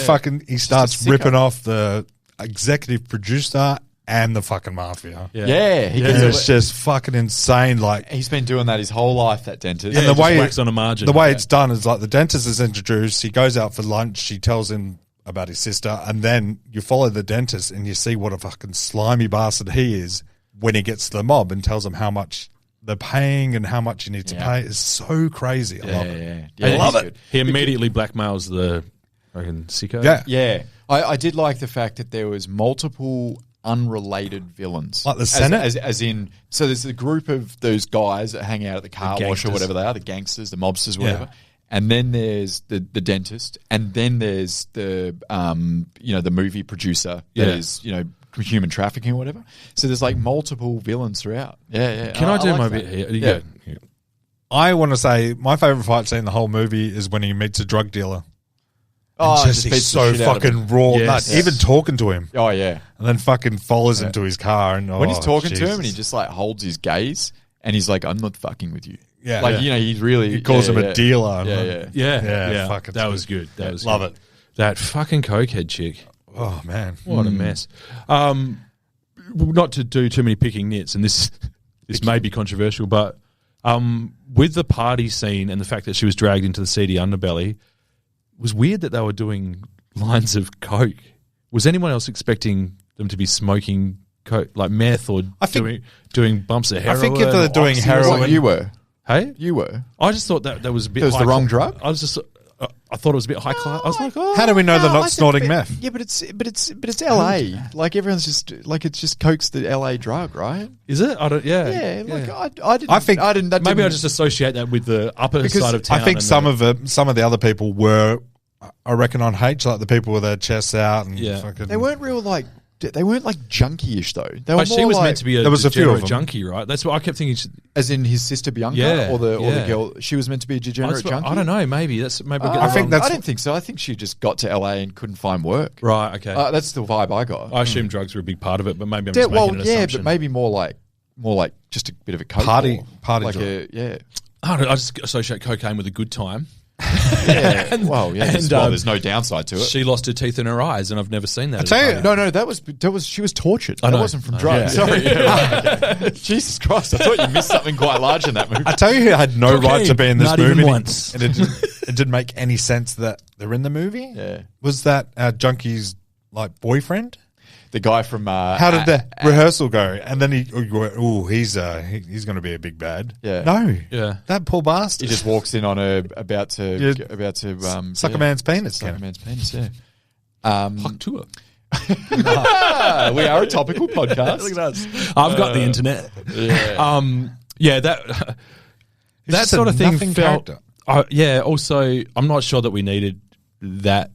starts ripping off the executive producer and the fucking mafia. It's just fucking insane. Like, he's been doing that his whole life, that dentist. And the way wax on a margin. The way it's done is like the dentist is introduced. He goes out for lunch. He tells him about his sister, and then you follow the dentist and you see what a fucking slimy bastard he is when he gets to the mob and tells them how much they're paying and how much you need to pay is so crazy. I love it. Yeah, I love he's it. good. He immediately blackmails the fucking sicko. Yeah. Yeah, I did like the fact that there was multiple unrelated villains, Like the Senate? as in. So there's a group of those guys that hang out at the car wash or gangsters. whatever they are, the gangsters, the mobsters, whatever. And then there's the dentist, and then there's the the movie producer that is human trafficking or whatever. So there's like multiple villains throughout. Yeah. Can I do like my that. bit here? Yeah. I want to say my favorite fight scene in the whole movie is when he meets a drug dealer. Oh, And just beats he's the so shit out of him. fucking raw, Yes. nuts. Yes. Even talking to him, Oh yeah. and then fucking follows him to his car. And When he's talking to Jesus. him and he just like holds his gaze and he's like, "I'm not fucking with you." Yeah. Like Yeah. he's really He calls him a dealer. Yeah. Yeah. fucking That good. was good. That was Love good. it. That fucking cokehead chick. Oh man, What a mess. Not to do too many picking nits, and this may be controversial, but with the party scene and the fact that she was dragged into the seedy underbelly, it was weird that they were doing lines of coke. Was anyone else expecting them to be smoking coke, like meth, or I think- doing bumps of I heroin? think if they're or doing oxy or heroin- something? What you were? Hey, You were. I just thought that was a bit. It was the high wrong class. drug? I was just. I thought it was a bit high class. I was like, oh, how do we know they're No, I not think- snorting but- meth? Yeah, but it's LA. Like everyone's just like it's just coke's the LA drug, right? is it? I don't. Yeah, Yeah, like I didn't. I think- I didn't. That Maybe I didn't- just associate that with the upper Because side of town. I think and some of the other people were, I reckon, on H, like the people with their chests out and Yeah. fucking, they weren't real like they weren't like junkie-ish though. They were But more she was like, meant to be a There was a few degenerate of them. junkie, right? That's what I kept thinking. as in his sister Bianca, Yeah, or the yeah. girl. She was meant to be a degenerate junkie. I don't know. Maybe that's maybe. I, get I that think wrong. that's- I didn't think so. I think she just got to LA and couldn't find work. right. Okay. That's the vibe I got. I assume drugs were a big part of it, but maybe I'm Yeah, just well, making an yeah, assumption. but maybe more like just a bit of a coke Party whore. like joint. yeah. I don't know, I just associate cocaine with a good time. Yeah, well, yeah. and, There's no downside to it. She lost her teeth in her eyes, and I've never seen that. I tell you- No, that was she was tortured. I That know. wasn't from No, drugs. yeah. Sorry. Okay. Jesus Christ! I thought you missed something quite large in that movie. I tell you who had no Cocaine, right to be in this not movie. even once. And it didn't make any sense that they're in the movie. Yeah. Was that our junkie's like boyfriend? The guy from How did the rehearsal go? And then he's going to be a big bad. Yeah. No. Yeah. That poor bastard. He just walks in on her about to suck a man's penis. Suck a Ken. man's penis. Yeah. Fuck tour. We are a topical podcast. Look at us. I've got the internet. Yeah. That He's just a sort of thing nothing felt. character. Yeah. Also, I'm not sure that we needed that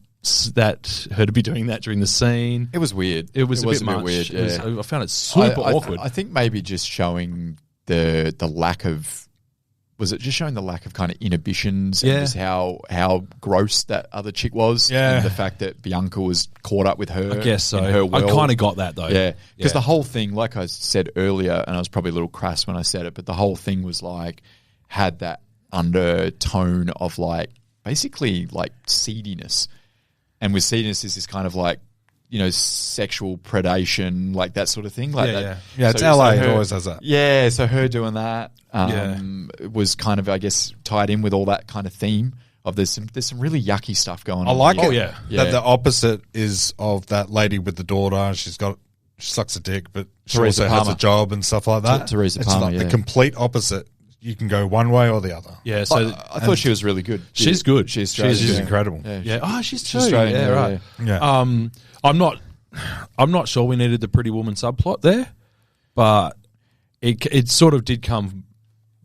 her to be doing that during the scene. It was weird. It was a bit a much. weird. It was- Yeah. I found it super I awkward. I think maybe just showing the lack of. Was it just showing the lack of kind of inhibitions Yeah. and just how gross that other chick was? Yeah. And the fact that Bianca was caught up with her. I guess so. in her I world. kind of got that though. Yeah. Because Yeah. the whole thing, like I said earlier, and I was probably a little crass when I said it, but the whole thing was like, had that undertone of like, basically like seediness. And with seediness is this kind of like, sexual predation, like that sort of thing. Like Yeah, that. yeah. Yeah, it's So LA. It her- always has that. Yeah, so her doing that Yeah. was kind of, I guess, tied in with all that kind of theme of there's some really yucky stuff going on. I like here. it. yeah. Yeah. That the opposite is of that lady with the daughter. She sucks a dick, but she Teresa also has Palmer. a job and stuff like that. Teresa it's Palmer, like the yeah. complete opposite. You can go one way or the other. Yeah. So I thought she was really good. she's good. She's She's Australian. incredible. yeah. Oh, she's too. Australian, yeah, yeah, right. Yeah. I'm not sure we needed the pretty woman subplot there, but it sort of did come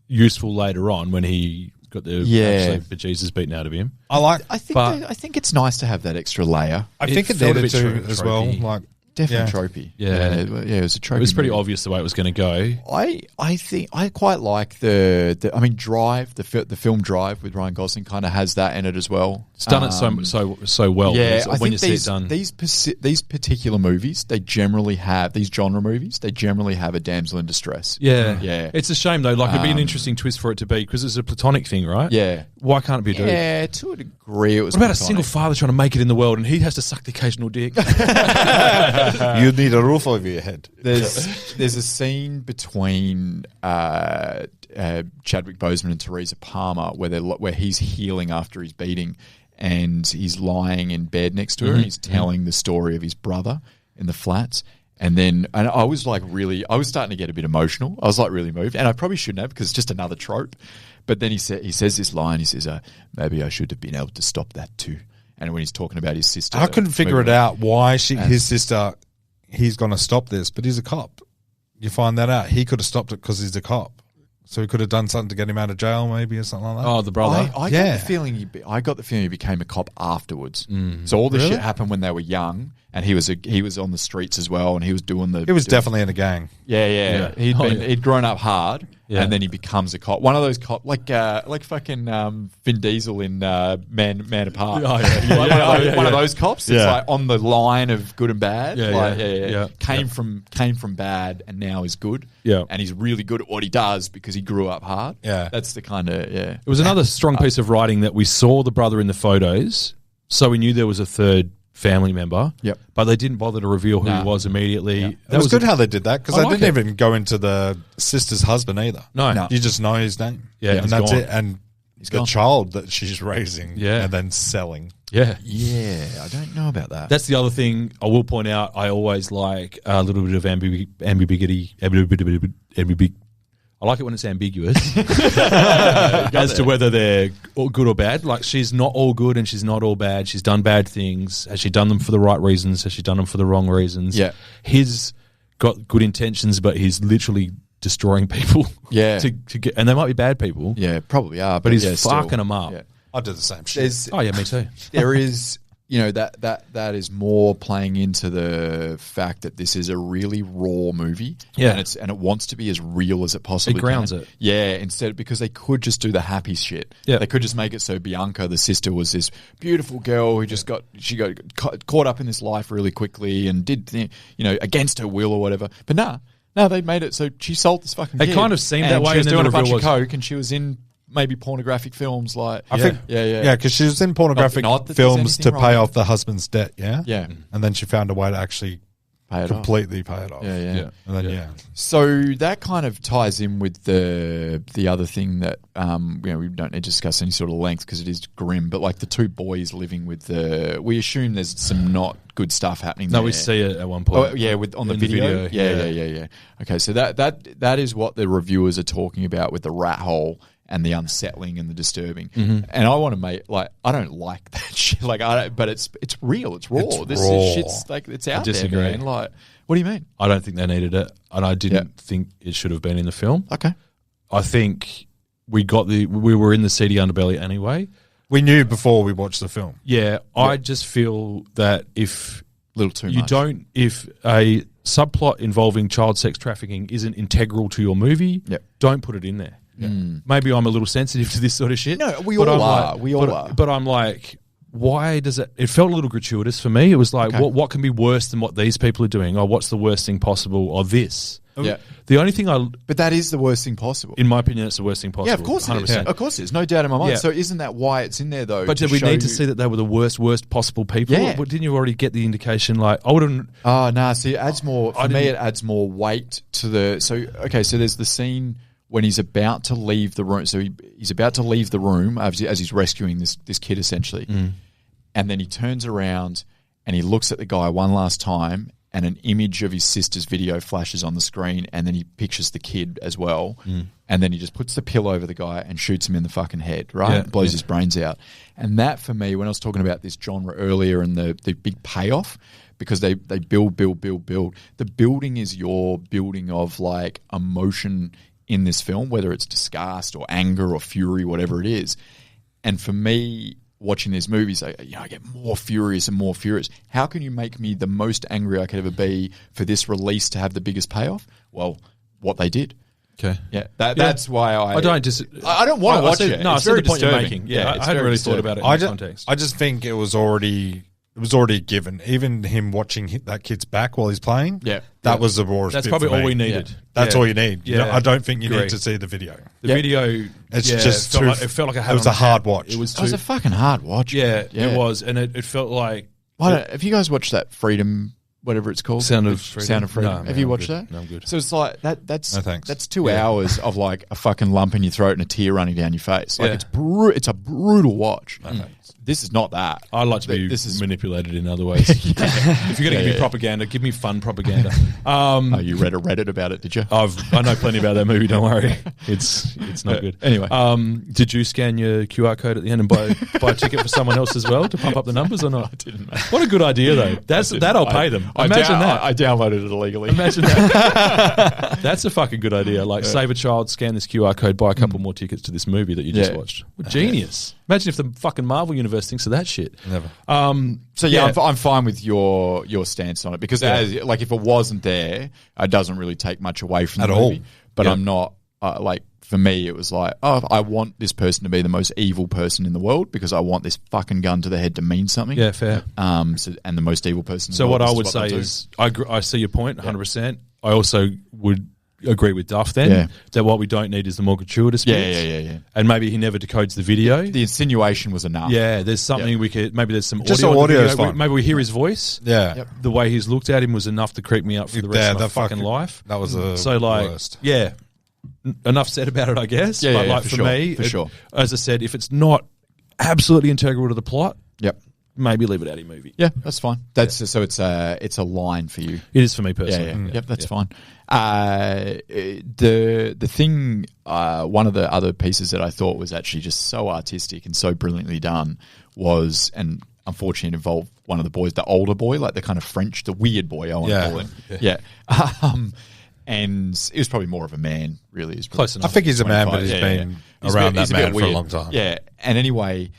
useful later on when he got the absolute bejesus beaten out of him. I But- think it's nice to have that extra layer. I think it felt a needed bit to as well. tropey. Like, Definitely tropey. Yeah. It was a tropey. It was pretty movie. obvious the way it was going to go. I think I quite like the Drive, the film Drive with Ryan Gosling kind of has that in it as well. It's done it so well. Yeah, It's- I when think you see it done, these particular movies, they generally have these genre movies. They generally have a damsel in distress. yeah, Yeah. It's a shame though. Like it'd be an interesting twist for it to be because it's a platonic thing, right? Yeah. Why can't it be a dude? Yeah, to a degree, it was. What about a platonic. single father trying to make it in the world and he has to suck the occasional dick? you need a roof over your head. There's a scene between Chadwick Boseman and Teresa Palmer where he's healing after his beating, and he's lying in bed next to her, and he's telling the story of his brother in the flats, And I was like I was starting to get a bit emotional. I was like really moved, and I probably shouldn't have because it's just another trope. But then he says this line. He says, "Maybe I should have been able to stop that too." And when he's talking about his sister, I couldn't figure it out why his sister, he's going to stop this, but he's a cop. You find that out. He could have stopped it because he's a cop. So he could have done something to get him out of jail, maybe, or something like that. Oh, the brother. I got the feeling he became a cop afterwards. So all this shit happened when they were young, and he was on the streets as well, and he was doing the. He was definitely in a gang. Yeah. He'd grown up hard, and then he becomes a cop. One of those cops, like fucking Vin Diesel in Man Apart. One of those cops. It's like on the line of good and bad. Came from bad, and now is good. Yeah, and he's really good at what he does because he grew up hard. Yeah, that's the kind of It was another strong piece of writing that we saw the brother in the photos, so we knew there was a third family member. Yep, but they didn't bother to reveal who he was immediately. Yeah. That was good how they did that because they didn't even go into the sister's husband either. No, you just know his name. Yeah, and that's gone. it. And he's the gone. child that she's raising, and then selling. Yeah, I don't know about that. That's the other thing I will point out. I always like a little bit of ambiguity. I like it when it's ambiguous as to whether they're all good or bad. Like, she's not all good and she's not all bad. She's done bad things. Has she done them for the right reasons? Has she done them for the wrong reasons? Yeah. He's got good intentions, but he's literally destroying people. Yeah. to get, and they might be bad people. Yeah, probably are. But he's fucking them up. Yeah. I do the same shit. Oh, yeah, me too. There is, that is more playing into the fact that this is a really raw movie. Yeah. And it wants to be as real as it possibly It grounds can. it. Yeah, because they could just do the happy shit. Yeah. They could just make it so Bianca, the sister, was this beautiful girl who just got caught up in this life really quickly and did, against her will or whatever. But no, they made it so she sold this fucking kid. It kind of seemed and that way, she was and then doing the a bunch reveal of was- coke, and she was in maybe pornographic films. Like I think, because she was in pornographic Not that there's films to anything pay wrong. off the husband's debt. Yeah, Yeah. and then she found a way to actually Pay it completely pay it off. Yeah. and then So that kind of ties in with the other thing that we don't need to discuss any sort of length because it is grim. But like the two boys living with we assume there's some not good stuff happening. No, there. we see it at one point. Oh, yeah, on the In the video. video, Yeah. Okay, so that is what the reviewers are talking about with the rat hole and the unsettling and the disturbing. Mm-hmm. And I want to make I don't like that shit. But it's real. It's raw. It's this raw. shit's like it's out disagree. there, man. Like, what do you mean? I don't think they needed it, and I didn't think it should have been in the film. Okay. I think we were in the seedy underbelly anyway. we knew before we watched the film. Yeah, I just feel that if Little too you much. if a subplot involving child sex trafficking isn't integral to your movie, don't put it in there. Maybe I'm a little sensitive to this sort of shit. No, we but all I'm are. like- We all are. But I'm like, why does it? It felt a little gratuitous for me. It was like, what can be worse than what these people are doing? Or what's the worst thing possible? Or this? Yeah. The only thing But that is the worst thing possible. in my opinion, it's the worst thing possible. Yeah, of course it is. 100%. Of course it is. No doubt in my mind. Yeah. So isn't that why it's in there, though? But did we show need to you- see that they were the worst possible people? Yeah. Well, didn't you already get the indication? Like, I wouldn't. Oh, no. See, it adds more. For me, didn't- it adds more weight to the. So, okay, so there's the scene when he's about to leave the room. So he's about to leave the room as he's rescuing this kid, essentially. And then he turns around and he looks at the guy one last time, and an image of his sister's video flashes on the screen, and then he pictures the kid as well. And then he just puts the pill over the guy and shoots him in the fucking head, right? Yeah. Blows his brains out. And that, for me, when I was talking about this genre earlier and the big payoff, because they build. The building is your building of like emotion in this film, whether it's disgust or anger or fury, whatever it is. And for me, watching these movies, I get more furious and more furious. How can you make me the most angry I could ever be for this release to have the biggest payoff? Well, what they did. Okay. Yeah, that's why I don't I don't want to watch see- it. No, it's I see very the point you're disturbing. making. Yeah, I it's hadn't very really disturbing. thought about it in this context. I just think it was already a given. Even him watching that kid's back while he's playing, that was the rawest. That's bit probably for all me. we needed. That's Yeah. all you need. Yeah. I don't think you Agree. need to see the video. The video, It's yeah, just it felt too. like, it felt like I had it was on a hard watch. It was It was a fucking hard watch. yeah, Yeah. it was, and it felt like Have you guys watched that Freedom whatever it's called. Sound of Freedom. No, Have you I'm watched good. that? No, I'm good. So it's like that's No, thanks. that's 2 hours of like a fucking lump in your throat and a tear running down your face. Like Yeah. it's a brutal watch. This is not that. I like to be This is manipulated in other ways. If you're going to give me propaganda, give me fun propaganda. Oh, you read a Reddit about it, did you? I know plenty about that movie. Don't worry, it's not good. Anyway. Did you scan your QR code at the end and buy a ticket for someone else as well to pump up the numbers or not? I didn't. Mate. What a good idea though. I'll pay them. Imagine that. I downloaded it illegally. Imagine that. That's a fucking good idea. Like, save a child, scan this QR code, buy a couple more tickets to this movie that you just watched. Genius. Imagine if the fucking Marvel universe thinks of that shit. Never. So I'm fine with your stance on it because as, like if it wasn't there, it doesn't really take much away from the movie. But I'm not like for me, it was like, oh, I want this person to be the most evil person in the world because I want this fucking gun to the head to mean something. Yeah, fair. And the most evil person. So in the what world, I would say is, I see your point 100%. I also would agree with Duff then that what we don't need is the more gratuitous bits. Yeah. And maybe he never decodes the video. The insinuation was enough. Yeah, there's something we could, maybe there's some Just audio. audio in the is video. fine. Maybe we hear his voice. Yeah. Yep. The way he's looked at him was enough to creep me up for the rest of my fucking life. That was the So like, worst. yeah, enough said about it, I guess. Yeah, but yeah, like for for sure, me, for sure. As I said, if it's not absolutely integral to the plot, Yep. maybe leave it out of your movie. Yeah, that's fine. That's so it's a line for you. It is for me personally. Yeah. Yep, that's fine. The thing, one of the other pieces that I thought was actually just so artistic and so brilliantly done was, and unfortunately it involved one of the boys, the older boy, like the kind of French, the weird boy, I want to call him. Yeah. And it was probably more of a man, really. It was Close enough. I think he's a man, but he's 25. been around that man for a long time. Yeah. And anyway,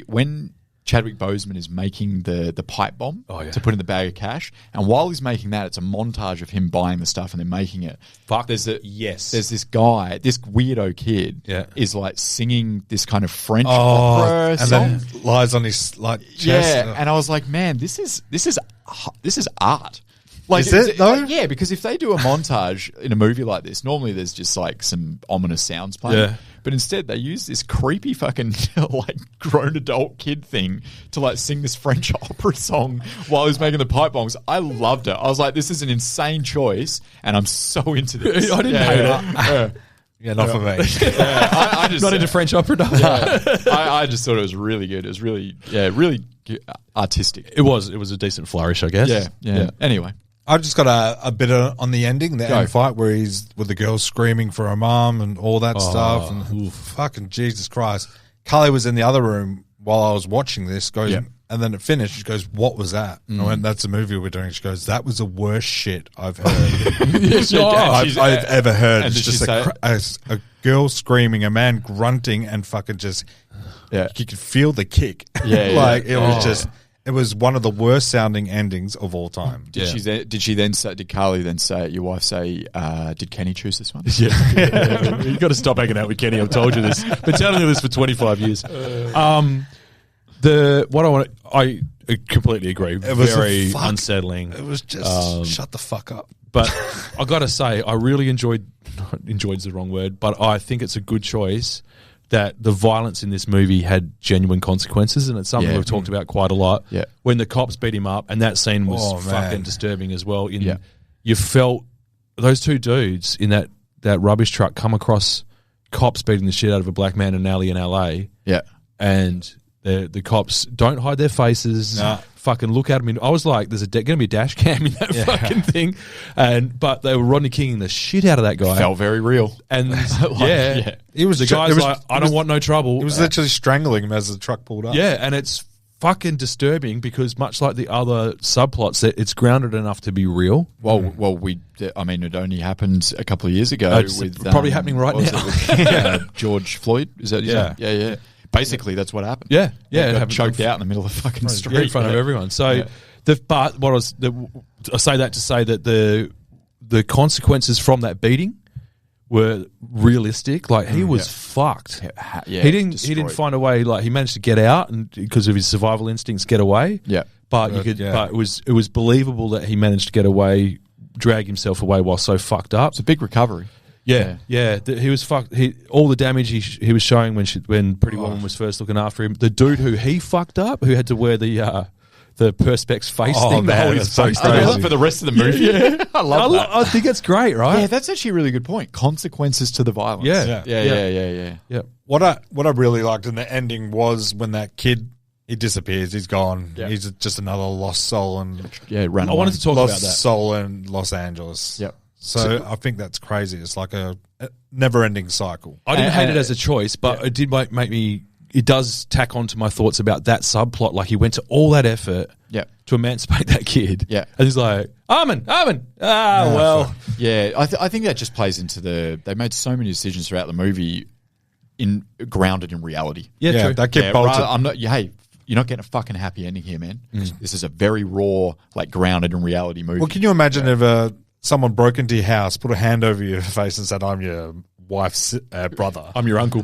when Chadwick Boseman is making the pipe bomb to put in the bag of cash, and while he's making that, it's a montage of him buying the stuff and then making it. There's this guy, this weirdo kid, is like singing this kind of French opera song, and then lies on his like chest. Yeah, and I was like, man, this is art. Like, is it though? Yeah, because if they do a montage in a movie like this, normally there's just like some ominous sounds playing. Yeah. But instead they use this creepy fucking like grown adult kid thing to like sing this French opera song while he's making the pipe bombs. I loved it. I was like, this is an insane choice and I'm so into this. I didn't hate it. Yeah, not for me. I just, Not into French opera. I just thought it was really good. It was really artistic. It was a decent flourish, I guess. Yeah. Anyway. I've just got a bit on the ending, the end fight where he's with the girl screaming for her mom and all that stuff. And fucking Jesus Christ. Carly was in the other room while I was watching this, and then it finished. She goes, "What was that?" And I went, "That's a movie we're doing." She goes, "That was the worst shit I've heard I've ever heard." It's just a girl screaming, a man grunting, and fucking just you could feel the kick. It was just. It was one of the worst sounding endings of all time. Did Carly then say, your wife say, did Kenny choose this one? Yeah. You got to stop hanging out with Kenny. I've told you this. Been telling you this for 25 years. I completely agree. It was very unsettling. It was just shut the fuck up. But I got to say, I really enjoyed's the wrong word, but I think it's a good choice that the violence in this movie had genuine consequences, and it's something we've talked about quite a lot. Yeah. When the cops beat him up, and that scene was fucking disturbing as well. You felt those two dudes in that rubbish truck come across cops beating the shit out of a black man in an alley in LA. Yeah. And the cops don't hide their faces. Nah. Fucking look at him. I was like, there's going to be a dash cam in that fucking thing. But they were Rodney Kinging the shit out of that guy. Felt very real. And He was the guy's like, I don't want no trouble. He was literally strangling him as the truck pulled up. Yeah, and it's fucking disturbing because much like the other subplots, it's grounded enough to be real. Well, it only happened a couple of years ago. It's probably happening right now. With, George Floyd, is that his name? Yeah. Basically, that's what happened. Yeah. It got choked out in the middle of the fucking street in front of everyone. So, I say that to say that the consequences from that beating were realistic. Like he was fucked. He didn't find a way. Like he managed to get out and because of his survival instincts, get away. Yeah, but But it was believable that he managed to get away, drag himself away while so fucked up. It's a big recovery. Yeah. He was fucked. All the damage he was showing when Pretty Woman was first looking after him. The dude who he fucked up, who had to wear the the Perspex face Oh, thing. man, the that's so face crazy. together. For the rest of the movie. I love that. I think that's great, right? Yeah, that's actually a really good point. Consequences to the violence. Yeah. Yeah. What I really liked in the ending was when that kid, he disappears, he's gone. Yeah. He's just another lost soul and Yeah, run I away. wanted to talk lost about that. soul in Los Angeles. Yep. So I think that's crazy. It's like a never-ending cycle. I didn't hate it as a choice, but it did make me. It does tack on to my thoughts about that subplot. Like he went to all that effort to emancipate that kid. Yeah. And he's like, Armin. Well. Yeah, I think that just plays into they made so many decisions throughout the movie grounded in reality. Yeah, true. That kid bolted. Hey, you're not getting a fucking happy ending here, man. This is a very raw, like grounded in reality movie. Well, can you imagine if someone broke into your house, put a hand over your face and said, I'm your wife's brother. I'm your uncle.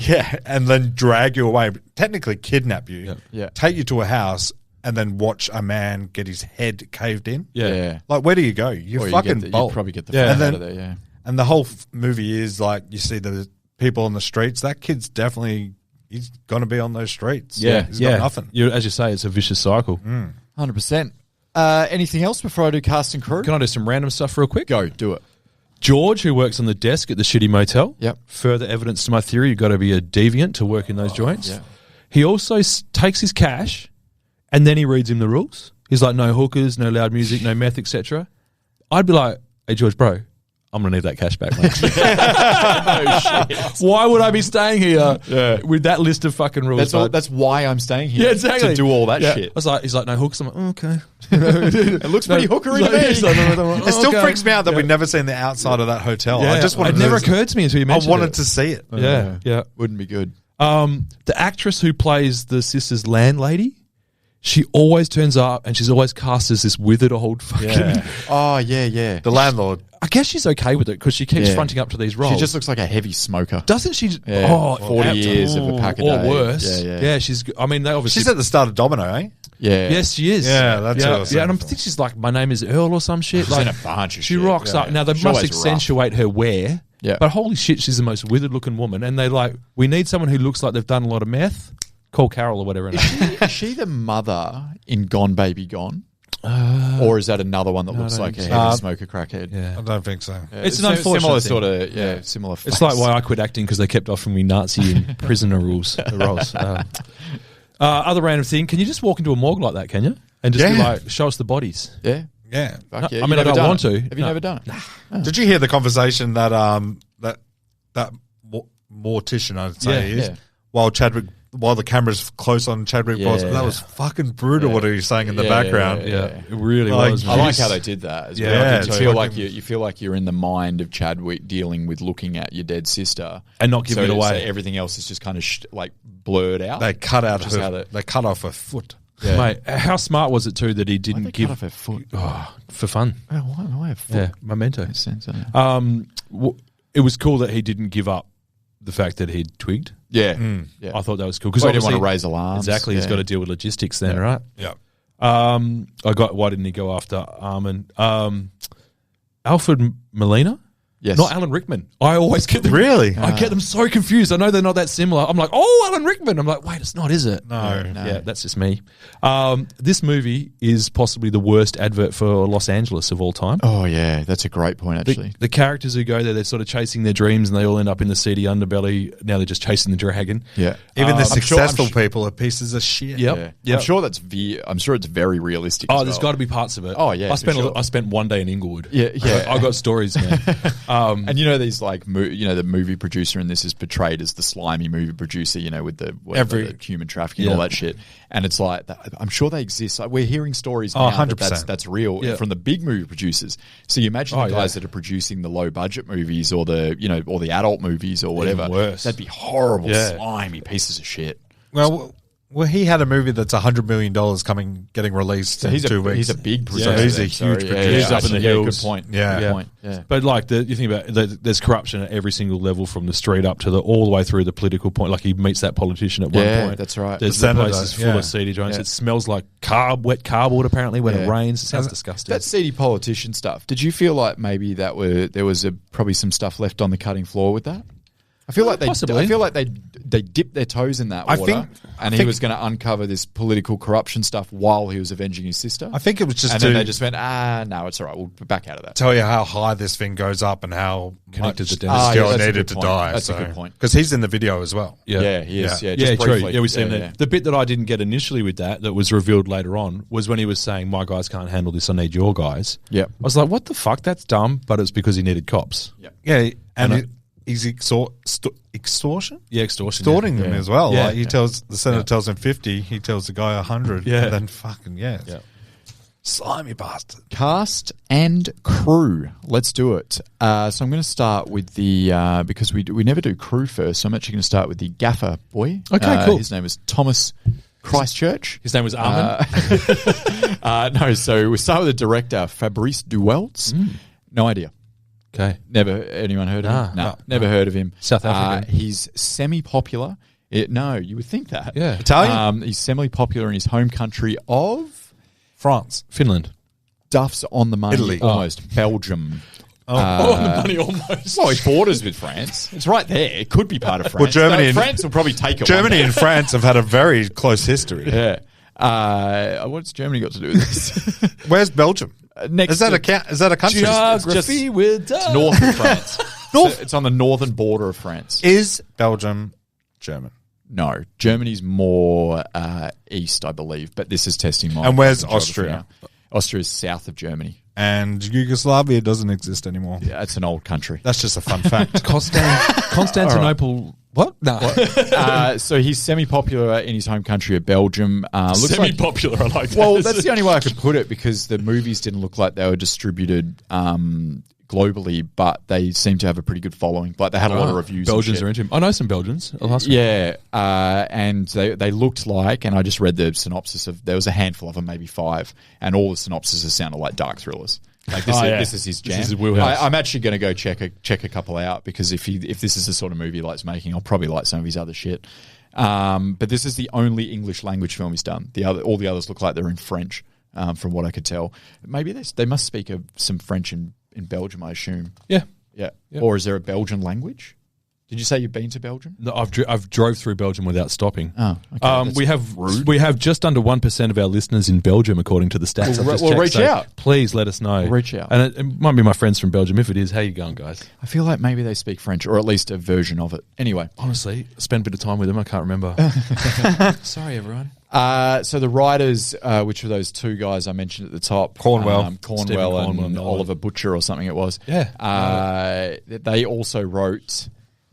Yeah, and then drag you away, technically kidnap you, Yeah. take you to a house, and then watch a man get his head caved in. Yeah. Like, where do you go? You Or fucking you bolt. probably get the Yeah. fuck And out then- of there, yeah. And the whole movie is like, you see the people on the streets. That kid's definitely, he's going to be on those streets. He's got nothing. As you say, it's a vicious cycle. 100%. Anything else before I do cast and crew? Can I do some random stuff real quick? Go, do it. George, who works on the desk at the shitty motel. Yep. Further evidence to my theory, you've got to be a deviant to work in those joints. yeah. He also takes his cash and then he reads him the rules. He's like, no hookers, no loud music, no meth, etc. I'd be like, hey, George, bro, I'm going to need that cash back, mate. Why would I be staying here with that list of fucking rules? That's why I'm staying here. Yeah, exactly. To do all that shit. I was like, he's like, no hookers. I'm like, okay. It looks pretty hookery to me. It still Okay. freaks me out that we've never seen the outside of that hotel. Yeah, I just wanted it never occurred to me until you I mentioned wanted it. to see it. Yeah. Wouldn't be good. The actress who plays the sister's landlady, she always turns up and she's always cast as this withered old fucking. Oh, yeah. The landlord. I guess she's okay with it because she keeps Yeah. fronting up to these roles. She just looks like a heavy smoker. doesn't she? Yeah. Oh, 40 years of a pack a or day. worse. Yeah. She's. I mean, they obviously. She's at the start of Domino, eh? Yeah. Yes, she is. Yeah, that's what I was yeah. And I saying think she's like, my name is Earl or some shit. She's Like, in a bunch of she shit. rocks Yeah. up. Now they She's must always rough. accentuate her wear. Yeah. But holy shit, she's the most withered looking woman. And they like, we need someone who looks like they've done a lot of meth. Call Carol or whatever. Is she the mother in Gone Baby Gone? Or is that another one that looks like a heavy smoker crackhead? Yeah. I don't think so. Yeah, It's an unfortunate similar thing. sort of similar. It's face. like why I quit acting because they kept offering me Nazi and prisoner roles. Other random thing, can you just walk into a morgue like that, can you? And just be Yeah. like, show us the bodies. Yeah. Yeah. Fuck yeah. I mean, You've I never don't done want it. to. Have you No. never done it? Did you hear the conversation that that mortician, I'd say, Yeah, is yeah. while the camera's close on Chadwick Yeah. Boseman? That was fucking brutal. Yeah. What he was saying in the Yeah, background. Yeah, it really Like, was. I man. like how they did that as Yeah, well. it's You feel like fucking- you feel like you're in the mind of Chadwick dealing with looking at your dead sister And not giving it away. So everything else is just kind of like blurred out. They cut out Which is how her. they- They cut off her foot. Yeah. Mate, how smart was it too that he Why'd didn't they give cut off her foot. for fun? Why a foot? Yeah, memento. Makes sense, doesn't it? It was cool that he didn't give up the fact that he'd twigged. Yeah. Yeah. I thought that was cool Well, he didn't obviously- want to raise alarms. Exactly, he's Yeah. got to deal with logistics then, right? Yeah. Why didn't he go after Armin? Alfred Molina? Yes. Not Alan Rickman. I always get them. Really? I get them so confused. I know they're not that similar. I'm like, oh, Alan Rickman. I'm like, wait, it's not, is it? No. Yeah, that's just me. This movie is possibly the worst advert for Los Angeles of all time. Oh yeah, that's a great point actually. The characters who go there, they're sort of chasing their dreams and they all end up in the seedy underbelly. Now they're just chasing the dragon. Yeah. Even the I'm sure- successful I'm sure- people are pieces of shit. Yep. Yeah. Yep. I'm sure I'm sure it's very realistic. Oh, as there's well. got to be parts of it. Oh, yeah, I spent for sure. I spent one day in Inglewood. Yeah, yeah. I got stories, man. And you know these like the movie producer in this is portrayed as the slimy movie producer, with the the human trafficking and all that shit. And it's like I'm sure they exist. Like, we're hearing stories now 100%. that's real from the big movie producers. So you imagine the guys that are producing the low budget movies or the or the adult movies or whatever. Even worse. That'd be horrible, Yeah. slimy pieces of shit. Well, he had a movie that's $100 million getting released in 2 weeks. He's a big producer. So he's a then. huge Sorry, producer. He's up in actually, the hills. Good point. Yeah. Good point. Yeah. But like you think about it, there's corruption at every single level, from the street up to all the way through the political point. Like he meets that politician at one Yeah, point. that's right. There's The the senator, place is full yeah. of seedy joints. Yeah. It smells like wet cardboard apparently when it Yeah. rains. It sounds disgusting. That seedy politician stuff. Did you feel like maybe there was probably some stuff left on the cutting floor with that? I feel like possibly. I feel like they dipped their toes in that water, he was going to uncover this political corruption stuff while he was avenging his sister. I think it was just and to then they just went, no, it's all right. We'll back out of that. tell you how high this thing goes up and how Connected much to this Dennis. girl that's a needed good to point. die. That's a good point. Because he's in the video as well. Yeah, he is. Yeah, Yeah, just true. briefly. Yeah, we see him Yeah, there. yeah. The bit that I didn't get initially with that was revealed later on, was when he was saying, my guys can't handle this, I need your guys. Yep. I was like, what the fuck? That's dumb, but it's because he needed cops. Yeah, and And he's extortion? Yeah, extortion. Extorting them as well. Yeah. Like he tells the senator tells him 50, he tells the guy 100. Yeah. And then fucking Yeah. slimy bastard. Cast and crew. Let's do it. So I'm going to start with the because we never do crew first. So I'm actually going to start with the gaffer boy. Okay, cool. His name is Thomas Christchurch. His name was Armin. No, so we start with the director Fabrice Duwelz. No idea. Okay. Never anyone heard of him? No, never heard of him. South African. He's semi-popular. No, you would think that. Yeah. Italian? He's semi-popular in his home country of France. Finland. Duff's on the money. Italy. Almost. Belgium. On the money almost. Well, it borders with France. It's right there. It could be part of France. Well, Germany and- France will probably take it. Germany one and day. France have had a very close history. Yeah. What's Germany got to do with this? Where's Belgium? Next Is that to- is that a country? Geography with It's north of France. It's on the northern border of France. Is Belgium German? No, Germany's more east, I believe. But this is testing my. And where's geography Austria? now. Austria is south of Germany. And Yugoslavia doesn't exist anymore. Yeah, it's an old country. That's just a fun fact. Constantinople. What? No. So he's semi-popular in his home country of Belgium. Looks like Semi-popular, I like that. Well, that's the only way I could put it because the movies didn't look like they were distributed globally, but they seem to have a pretty good following. Like they had a lot of reviews. Belgians and are shit. into him. I know some Belgians. I'll ask them. Yeah, and they looked like, and I just read the synopsis of. There was a handful of them, maybe 5, and all the synopsises sounded like dark thrillers. Like this is his jam. This is his wheelhouse. I'm actually going to go check a couple out because if this is the sort of movie he likes making, I'll probably like some of his other shit. But this is the only English language film he's done. All the others look like they're in French, from what I could tell. Maybe they must speak some French in Belgium, I assume. Yeah. Yeah. Or is there a Belgian language? Did you say you've been to Belgium? No, I've drove through Belgium without stopping. Oh, okay. We have just under 1% of our listeners in Belgium, according to the stats. Well, I've just well, checked, reach so out. Please let us know. Reach out. And it might be my friends from Belgium. If it is, how you going, guys? I feel like maybe they speak French, or at least a version of it. Anyway. Honestly, I spent a bit of time with them. I can't remember. Sorry, everyone. So the writers, which were those 2 guys I mentioned at the top, Cornwell. Cornwell and Cornwell. Oliver Butcher or something it was. Yeah. They also wrote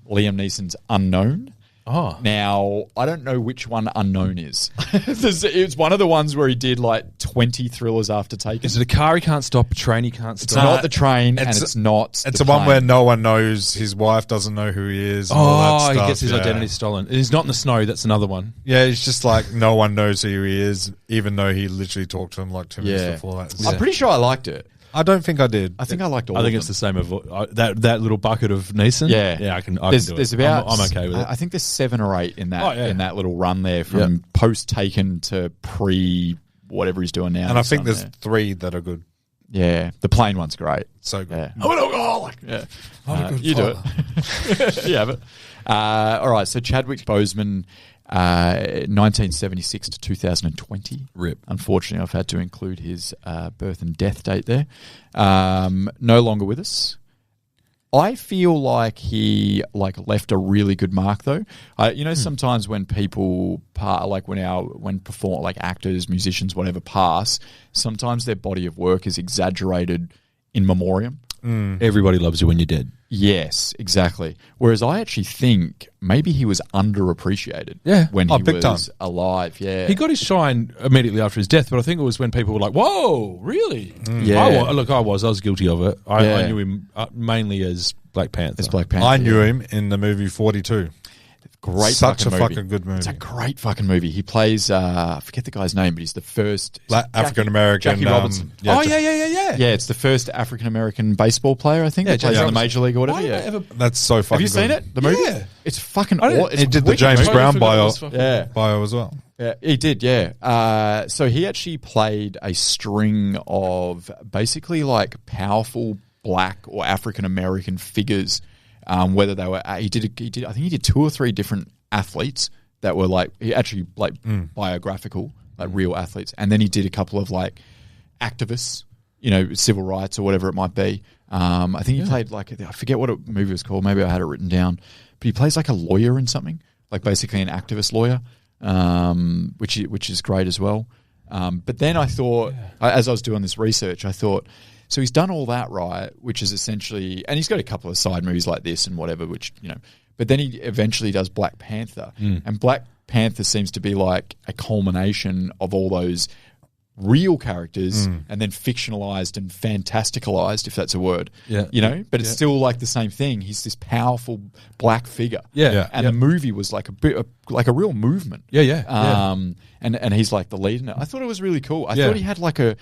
Liam Neeson's Unknown. Oh. Now, I don't know which one Unknown is. It's one of the ones where he did like 20 thrillers after Taken. Is it a car he can't stop, a train he can't It's stop? not the train, and it's not It's the the one plane. where no one knows, his wife doesn't know who he is. And all that Oh, stuff. he gets his Yeah. identity stolen. He's not in the snow. That's another one. Yeah, it's just like no one knows who he is, even though he literally talked to him like 2 minutes before that. I'm pretty sure I liked it. I don't think I did. I think I liked all I think of it's them. the same of that little bucket of Neeson. Yeah, I can do there's it. about I'm okay with it. I think there's 7 or 8 in that Oh, yeah. in that little run there from post Taken to pre whatever he's doing now. And I think There's there's some 3 that are good. there. Yeah, the plane one's great. So good. Yeah. I'm an alcoholic. Yeah, you do it. You have it. All right, so Chadwick Boseman, 1976 to 2020. Rip. Unfortunately, I've had to include his birth and death date there. No longer with us. I feel like he left a really good mark though. Sometimes when people when perform like actors, musicians, whatever pass, sometimes their body of work is exaggerated in memoriam. Everybody loves you when you're dead. Yes, exactly. Whereas I actually think maybe he was underappreciated when he big was time. alive. Yeah. He got his shine immediately after his death, but I think it was when people were like, "Whoa, really?" Yeah. I was guilty of it. I Yeah. knew him mainly as Black Panther. It's Black Panther. I knew him in the movie 42. Great Such fucking a movie. fucking good movie. It's a great fucking movie. He plays, I forget the guy's name, but he's the first African American. Jackie Robinson. yeah. Yeah, it's the first African American baseball player, I think, that plays in the Major League or whatever. Yeah. That's so fucking Have you seen good. it? The movie? Yeah. It's fucking I didn't- awesome. He did the James Brown bio Yeah. as well. Yeah, he did, yeah. So he actually played a string of basically like powerful black or African American figures whether they were I think he did 2 or 3 different athletes that were like biographical, like real athletes, and then he did a couple of like activists, civil rights or whatever it might be. I think he played like, I forget what a movie was called, maybe I had it written down, but he plays like a lawyer in something, like basically an activist lawyer, which is great as well. But then I thought, as I was doing this research, I thought, so he's done all that right, which is essentially, and he's got a couple of side movies like this and whatever, which, but then he eventually does Black Panther. And Black Panther seems to be like a culmination of all those real characters and then fictionalized and fantasticalized, if that's a word. But it's still like the same thing. He's this powerful black figure. And the movie was like a real movement. And he's like the lead in it. I thought it was really cool. I thought he had like a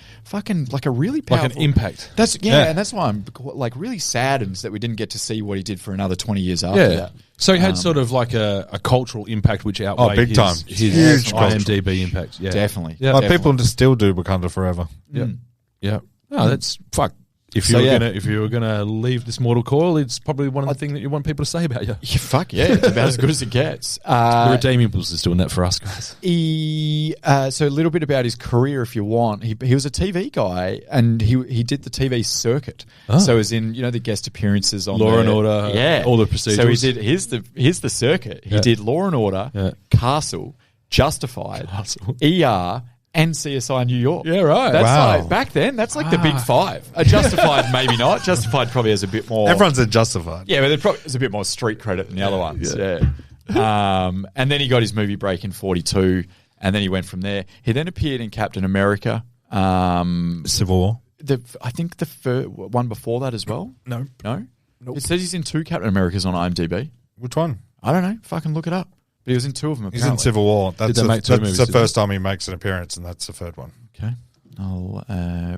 really powerful, like an impact. And that's why I'm like really saddened that we didn't get to see what he did for another 20 years after that. So he had sort of like a cultural impact which outweighed big time. his Huge IMDb impact. Yeah, Definitely. Yeah, like people just still do Wakanda Forever. Yeah. No, that's fuck. If you were gonna leave this mortal coil, it's probably one of the things that you want people to say about you. It's about as good as it gets. The Redeemables is doing that for us guys. So a little bit about his career, if you want. He was a TV guy, and he did the TV circuit. So as in the guest appearances on Law and Order, all the procedures. So he did. Here's the circuit. He did Law and Order, Castle, Justified, ER. And CSI New York. Yeah, right. That's like, back then, that's like the big 5. Justified, maybe not. Justified probably has a bit more. Everyone's in Justified. Yeah, but there's a bit more street credit than the other ones. And then he got his movie break in 42, and then he went from there. He then appeared in Captain America. Civil War. I think the one before that as well. No. Nope. It says he's in 2 Captain Americas on IMDb. Which one? I don't know. Fucking look it up. But he was in 2 of them, apparently. He's in Civil War. That's the first they? time he makes an appearance, and that's the third one. Okay. I'll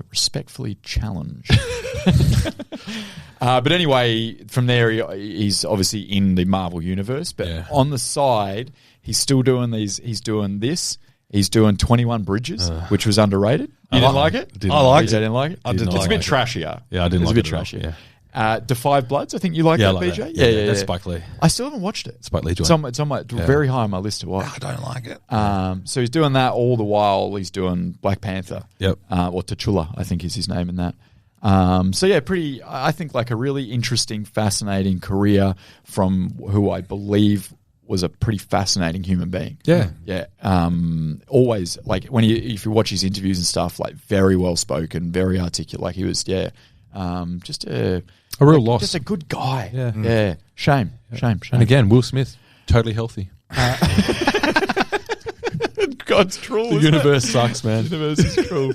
respectfully challenge. But anyway, from there, he's obviously in the Marvel Universe. But on the side, he's still doing these. He's doing this. He's doing 21 Bridges, which was underrated. You didn't like it? I liked it. I didn't like it? It's a bit trashier. Yeah, I didn't like it. It's a bit trashier. Defy Bloods, I think you like that, like BJ? That. Yeah, that's Spike Lee. I still haven't watched it. Spike Lee joint. It's on my very high on my list to watch. I don't like it. So he's doing that all the while he's doing Black Panther. Yep. Or T'Challa, I think is his name in that. Pretty, I think like a really interesting, fascinating career from who I believe was a pretty fascinating human being. Yeah. Yeah. Always, like, if you watch his interviews and stuff, like, very well spoken, very articulate. Like, he was, just a real loss. Just a good guy. Yeah. Yeah. Shame. And again, Will Smith, totally healthy. God's cruel. The universe sucks, man. The universe is cruel.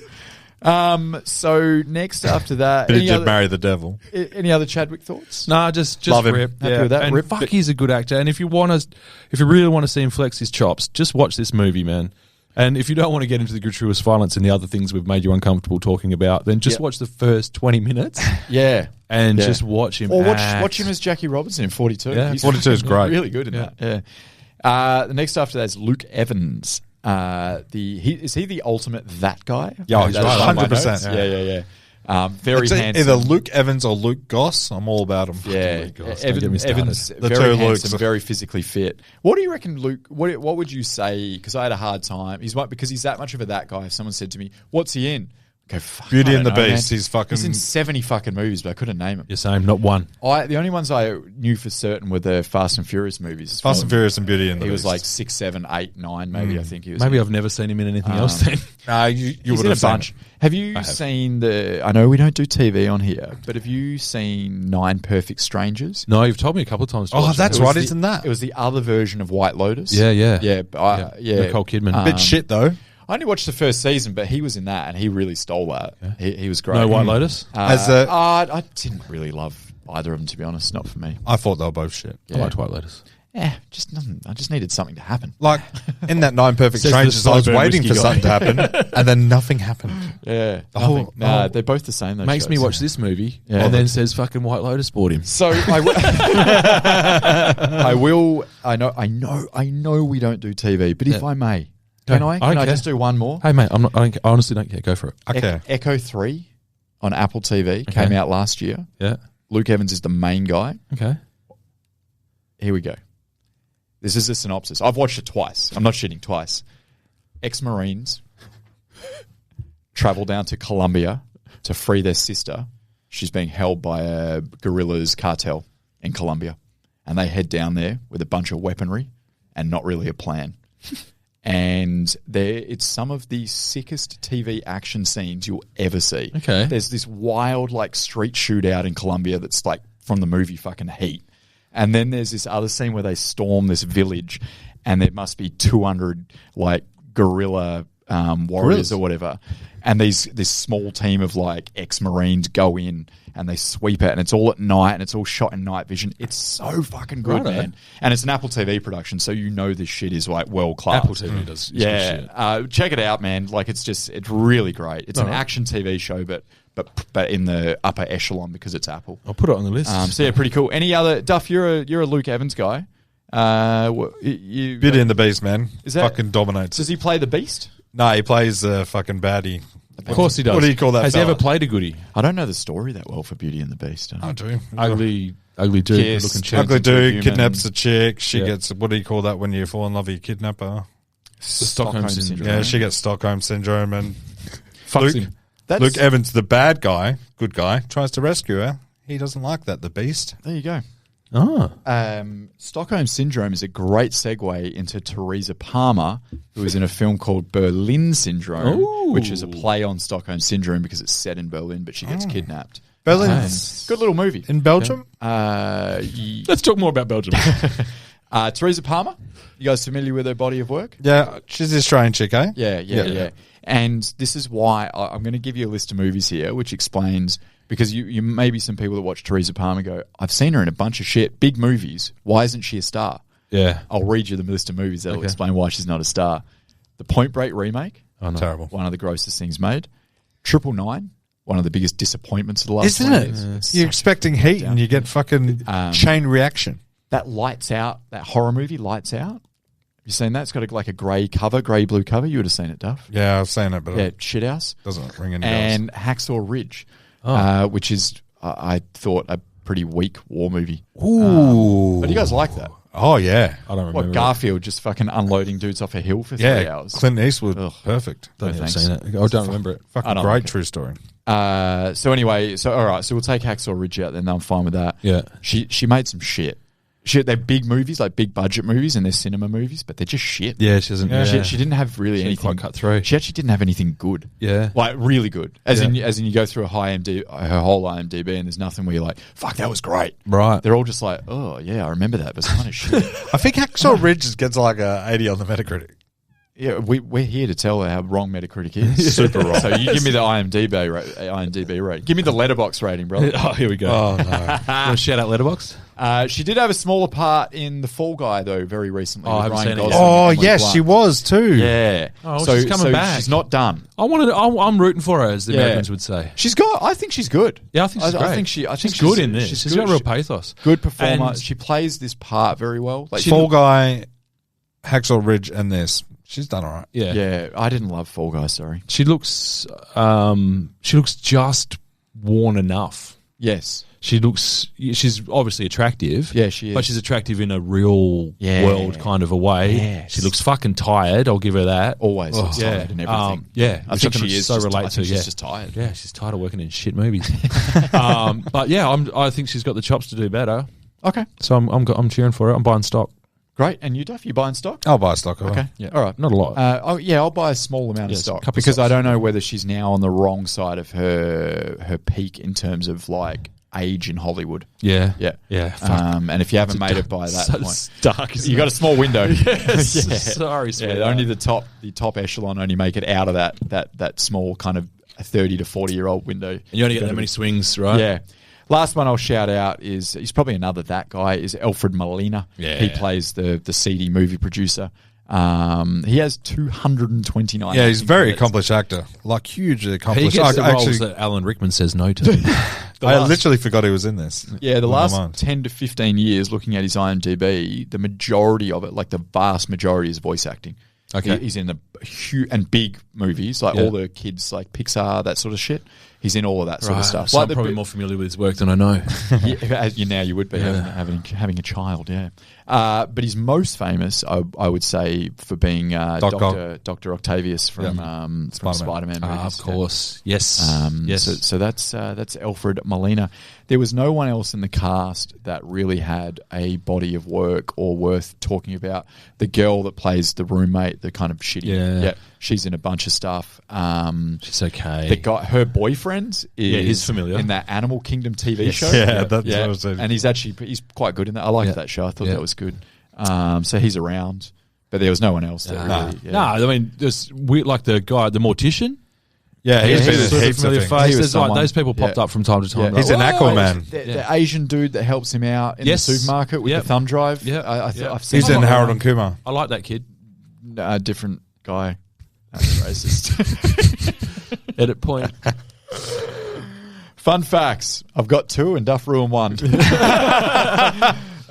So next after that, but he did marry the devil. Any other Chadwick thoughts? Nah, just love him. Rip. Happy with that. And Rip. Fuck, he's a good actor. And if you really want to see him flex his chops, just watch this movie, man. And if you don't want to get into the gratuitous violence and the other things we've made you uncomfortable talking about, then just watch the first 20 minutes. And just watch him. Or watch him as Jackie Robinson in 42. Yeah, 42 is great. Really good in that. Yeah. The next after that is Luke Evans. Is he the ultimate that guy? Yeah, he's right. 100%. Yeah. Very handsome. Either Luke Evans or Luke Goss. I'm all about him. Yeah, Evans, The very two handsome, Lukes. very physically fit. What do you reckon, Luke? What would you say? Because I had a hard time. Because he's that much of a that guy. If someone said to me, "What's he in?" Go, Beauty and the know, Beast. Man. He's in 70 fucking movies, but I couldn't name him. You're saying not one. The only ones I knew for certain were the Fast and Furious movies. Fast and Furious and Beauty and the Beast. He was like 6, 7, 8, 9, maybe. I think he was. Maybe I've never seen him in anything else. Then you would have a bunch. Have you seen I know we don't do TV on here, but have you seen 9 Perfect Strangers? No, you've told me a couple of times. Oh, that's right, isn't that? It was the other version of White Lotus. Yeah. Nicole Kidman. Bit shit though. I only watched the first season, but he was in that, and he really stole that. Yeah. He was great. No White Lotus? I didn't really love either of them, to be honest. Not for me. I thought they were both shit. I liked White Lotus. Yeah, just nothing. I just needed something to happen. Like, in that 9 Perfect Strangers, I was waiting for something to happen, and then nothing happened. Yeah. They're both the same, though. Makes me watch this movie, and then says fucking White Lotus bought him. So, I know we don't do TV, but if I may, can I just do one more? Hey, mate, I honestly don't care. Go for it. Okay. Echo 3 on Apple TV came out last year. Yeah. Luke Evans is the main guy. Okay. here we go. This is a synopsis. I've watched it twice. I'm not shitting, twice. Ex-Marines travel down to Colombia to free their sister. She's being held by a guerrillas cartel in Colombia. And they head down there with a bunch of weaponry and not really a plan. And it's some of the sickest TV action scenes you'll ever see. Okay. There's this wild like street shootout in Colombia that's like from the movie fucking Heat. And then there's this other scene where they storm this village and there must be 200 like guerrilla warriors or whatever. And this small team of like ex-Marines go in and they sweep it, and it's all at night and it's all shot in night vision. It's so fucking good, man. And it's an Apple TV production, so you know this shit is like world class. Apple TV does. Good shit. Check it out, man. Like it's really great. It's an action TV show, but in the upper echelon because it's Apple. I'll put it on the list. So yeah, pretty cool. Any other Duff? You're a Luke Evans guy. Beauty and the Beast, man. Fucking dominates. Does he play the Beast? No, he plays the fucking baddie. Of course he does. What do you call that? Has fella? he ever played a goodie? I don't know the story that well for Beauty and the Beast. I do. Ugly dude, Yes, looking chick. Ugly dude human. kidnaps a chick. She Yeah. gets, what do you call that when you fall in love with your kidnapper? Stockholm syndrome. Yeah, she gets Stockholm syndrome, and Fucks Luke, him. Luke Evans, the bad guy, good guy, tries to rescue her. He doesn't like that, the Beast. There you go. Oh. Stockholm Syndrome is a great segue into Teresa Palmer, who is in a film called Berlin Syndrome, which is a play on Stockholm Syndrome because it's set in Berlin, but she gets kidnapped. Berlin's Good little movie. in Belgium? Let's talk more about Belgium. Teresa Palmer, you guys familiar with her body of work? Yeah, she's the Australian chick, eh? Yeah. And this is why I'm going to give you a list of movies here, which explains, because you maybe some people that watch Teresa Palmer go, I've seen her in a bunch of shit, big movies. Why isn't she a star? Yeah. I'll read you the list of movies that'll explain why she's not a star. The Point Break remake, Terrible. one of the grossest things made. 999, one of the biggest disappointments of the last Isn't 20 it? years. You're expecting heat and you get fucking chain reaction. That Lights Out, that horror movie, Lights Out. Have you seen that? It's got like a grey blue cover. You would have seen it, Duff. Yeah, I've seen it, but Yeah, it Shithouse. doesn't ring any bells. And Hacksaw Ridge, which is, I thought, a pretty weak war movie. Ooh. But you guys like that? Oh, yeah. I don't remember. What, Garfield just fucking unloading dudes off a hill for 3 Yeah, hours? Clint Eastwood. Ugh. Perfect. No, I've never thanks. seen it. I don't remember it. I Fucking don't great like it. true story. So anyway, all right, so we'll take Hacksaw Ridge out then. I'm fine with that. Yeah. She made some shit. They're big movies, like big budget movies, and they're cinema movies, but they're just shit. Yeah, she doesn't. She didn't have really She didn't anything quite cut through. She actually didn't have anything good. Yeah. Like really good. As Yeah. in you go through her whole IMDb, and there's nothing where you're like, fuck, that was great. Right. They're all just like, oh yeah, I remember that, but it's kind of shit. I think Hacksaw Ridge gets like a 80 on the Metacritic. Yeah, we're here to tell how wrong Metacritic is. Super wrong. So you give me the IMDb rating. Give me the Letterboxd rating, brother. Oh, here we go. Oh, no. Want to shout out Letterboxd? She did have a smaller part in The Fall Guy, though, very recently. Oh, I with haven't Ryan seen it yet. Gosling and Oh, Emily yes, Blunt. she was too. Yeah. Oh, she's coming back. She's not done. I'm rooting for her, as the Americans would say. I think she's good. Yeah, I think she's great. I think she's good in this. She's She's good. got real pathos. Good performer. And- She plays this part very well. Like, Fall Guy, Hacksaw Ridge, and this. She's done all right. Yeah. yeah, I didn't love Fall Guy. Sorry. She looks just worn enough. Yes. She's obviously attractive. Yeah, she is. But she's attractive in a real Yeah. world kind of a way. Yes. She looks fucking tired. I'll give her that. Always looks yeah. tired and everything. Yeah. I Which think can she is so just relate I to. think Yeah. she's just tired. Yeah, she's tired of working in shit movies. But yeah, I think she's got the chops to do better. Okay. So I'm cheering for it. I'm buying stock. Great. And you, Duff, you buying stock? I'll buy a stock of her. Okay. Yeah. All right. Not a lot. I'll buy a small amount Yes, of stock couple because stocks. I don't know whether she's now on the wrong side of her peak in terms of like age in Hollywood. Yeah. Yeah. Yeah. Fuck. And if you haven't made it by that point, It's dark. you got a small window. Yes. Yeah. Sorry, Yeah, sweetheart. only the top echelon only make it out of that small kind of 30 to 40-year-old window. And you only get that many swings, right? Yeah. Last one I'll shout out is he's probably another that guy is Alfred Molina. Yeah. He plays the seedy movie producer. He has 229. Yeah, he's a acting very credits. accomplished actor. Like, hugely He accomplished. gets the roles Actually, that Alan Rickman says no to. I literally forgot he was in this. Yeah, the Blew my last mind. 10 to 15 years looking at his IMDb, the majority of it, like the vast majority, is voice acting. Okay. He's in the huge and big movies, like Yeah. all the kids, like Pixar, that sort of shit. He's in all of that sort of stuff. So I'm probably more familiar with his work than I know. Now you would be having a child, yeah. But he's most famous, I would say, for being Dr. Octavius from Spider-Man movies. Of course, yes, yes. So that's Alfred Molina. There was no one else in the cast that really had a body of work or worth talking about. The girl that plays the roommate, the kind of shitty, yeah, she's in a bunch of stuff. She's okay. The guy, her boyfriend, he's familiar in that Animal Kingdom TV show. Yeah, that's what I was saying. And he's quite good in that. I liked that show. I thought that was good. So he's around, but there was no one else there. No, I mean, there's like the guy, the mortician. Yeah, he's been a in heaps of things. There's like those people popped up from time to time. Yeah. He's an Aquaman. The Asian dude that helps him out in the supermarket with the thumb drive. Yeah, I've seen he's in Harold and Kumar. I like that kid. Different guy. That's racist. Edit point. Fun facts. I've got 2 and Duff ruined 1.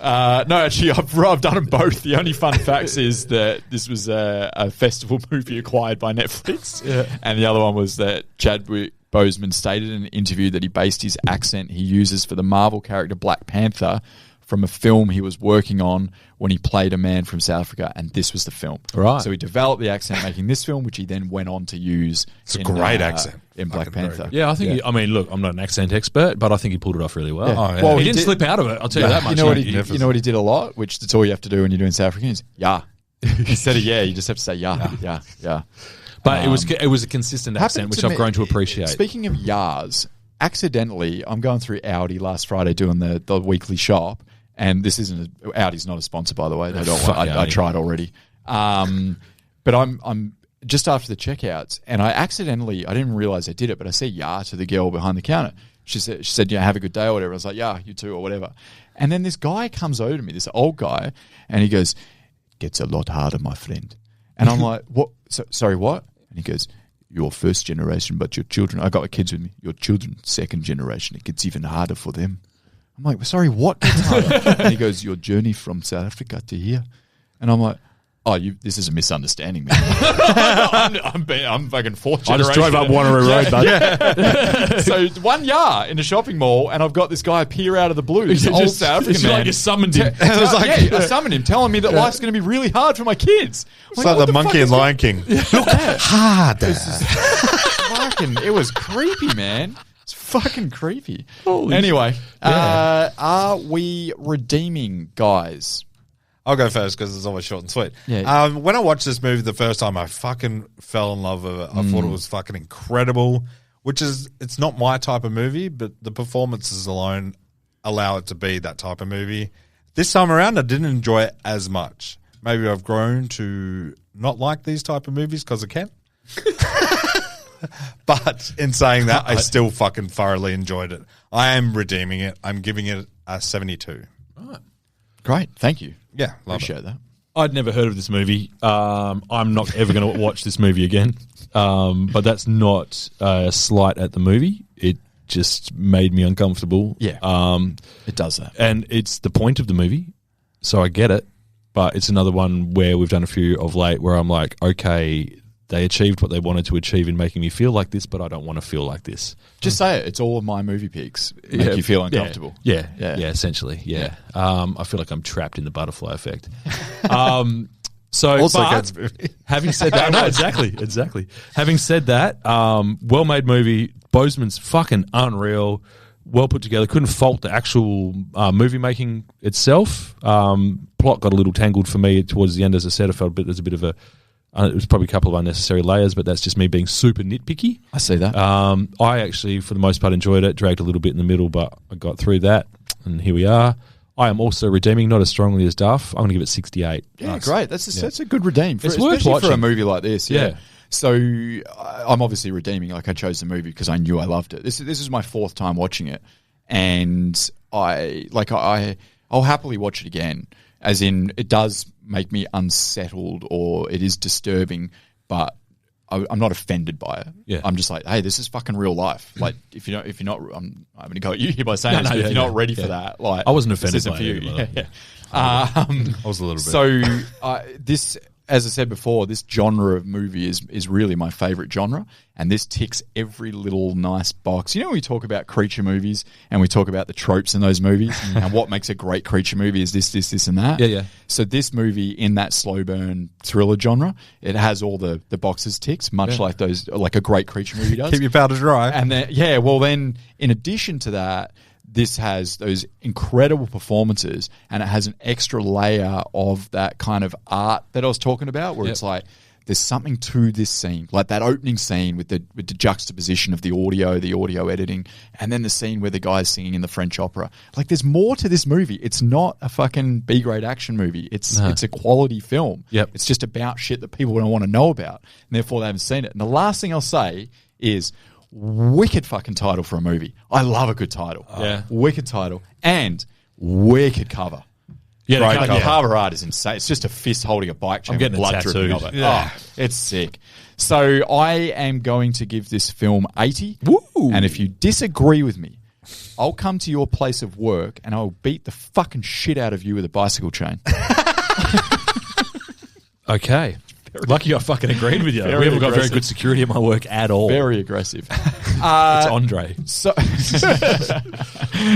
No, actually, I've done them both. The only fun facts is that this was a festival movie acquired by Netflix. Yeah. And the other one was that Chadwick Boseman stated in an interview that he based his accent he uses for the Marvel character Black Panther from a film he was working on when he played a man from South Africa, and this was the film. Right. So he developed the accent making this film, which he then went on to use. It's a great accent. In Black Panther. Yeah, I think. I mean, look, I'm not an accent expert, but I think he pulled it off really well. Yeah. Oh, yeah. Well, he didn't slip out of it. I'll tell you that much. You know what he did a lot, which that's all you have to do when you're doing South African is instead of you just have to say yeah. But it was a consistent accent, which I've grown to appreciate. Speaking of yas, accidentally, I'm going through Audi last Friday doing the weekly shop. And this isn't Audi's not a sponsor, by the way. They don't. I tried already. But I'm just after the checkouts, and I didn't realize I did it, but I said to the girl behind the counter. She said, have a good day or whatever. I was like, you too or whatever. And then this guy comes over to me, this old guy, and he goes, "Gets a lot harder, my friend." And I'm like, "What? Sorry, what?" And he goes, "You're first generation, but your children." I got the kids with me. Your children, second generation. It gets even harder for them. I'm like, "Sorry, what gets harder?" And he goes, "Your journey from South Africa to here." And I'm like, "Oh, this is a misunderstanding, man." I'm fucking fourth generation. I just drove up Wanneroo Road, bud. Yeah. So 1 year in a shopping mall, and I've got this guy appear out of the blue. This old South African man. Like you summoned him. I summoned him, telling me that life's going to be really hard for my kids. It's like the monkey in Lion King. Look harder. It was creepy, man. It's fucking creepy. Anyway, are we redeeming, guys? I'll go first because it's always short and sweet. Yeah. When I watched this movie the first time, I fucking fell in love with it. I thought it was fucking incredible, it's not my type of movie, but the performances alone allow it to be that type of movie. This time around, I didn't enjoy it as much. Maybe I've grown to not like these type of movies because I can. But in saying that, I still fucking thoroughly enjoyed it. I am redeeming it. I'm giving it a 72. Right. Great. Thank you. Yeah, appreciate that. I'd never heard of this movie. I'm not ever going to watch this movie again. But that's not a slight at the movie. It just made me uncomfortable. Yeah. It does that. And it's the point of the movie, so I get it. But it's another one where we've done a few of late where I'm like, okay, they achieved what they wanted to achieve in making me feel like this, but I don't want to feel like this. Just say it. It's all of my movie picks. Make you feel uncomfortable. Yeah, essentially. Yeah. I feel like I'm trapped in the butterfly effect. So also but having said that, no, exactly. Having said that, well-made movie. Boseman's fucking unreal. Well put together. Couldn't fault the actual movie making itself. Plot got a little tangled for me towards the end. As I said, I felt there's a bit of a. It was probably a couple of unnecessary layers, but that's just me being super nitpicky. I see that. I actually, for the most part, enjoyed it. Dragged a little bit in the middle, but I got through that, and here we are. I am also redeeming, not as strongly as Duff. I'm going to give it 68. Yeah, nice. Great. That's a good redeem. It's worth watching for a movie like this. Yeah. So I'm obviously redeeming. Like I chose the movie because I knew I loved it. This is my 4th time watching it, and I'll happily watch it again. As in, it does make me unsettled, or it is disturbing, but I'm not offended by it. Yeah. I'm just like, hey, this is fucking real life. Like, if you're not, I'm going to go at you here by saying this, but if you're not ready for that, like, I wasn't offended this by isn't for you. it. I was a little bit. So this as I said before, this genre of movie is really my favorite genre, and this ticks every little nice box. You know, when we talk about creature movies and we talk about the tropes in those movies and what makes a great creature movie is this, and that. Yeah. So this movie, in that slow burn thriller genre, it has all the boxes ticks, much like a great creature movie does. Keep your powder dry. And then, then in addition to that, this has those incredible performances, and it has an extra layer of that kind of art that I was talking about, where it's like there's something to this scene, like that opening scene with the juxtaposition of the audio editing, and then the scene where the guy's singing in the French opera. Like, there's more to this movie. It's not a fucking B-grade action movie. It's a quality film. Yep. It's just about shit that people don't want to know about, and therefore they haven't seen it. And the last thing I'll say is, wicked fucking title for a movie. I love a good title. Yeah. Wicked title. And wicked cover. Yeah, the cover art is insane. It's just a fist holding a bike chain. I'm getting with blood a tattoo. dripping off it. Yeah. Oh, it's sick. So I am going to give this film 80. Woo. And if you disagree with me, I'll come to your place of work and I'll beat the fucking shit out of you with a bicycle chain. Okay. Lucky I fucking agreed with you. We haven't got very good security at my work at all. Very aggressive. It's Andre. So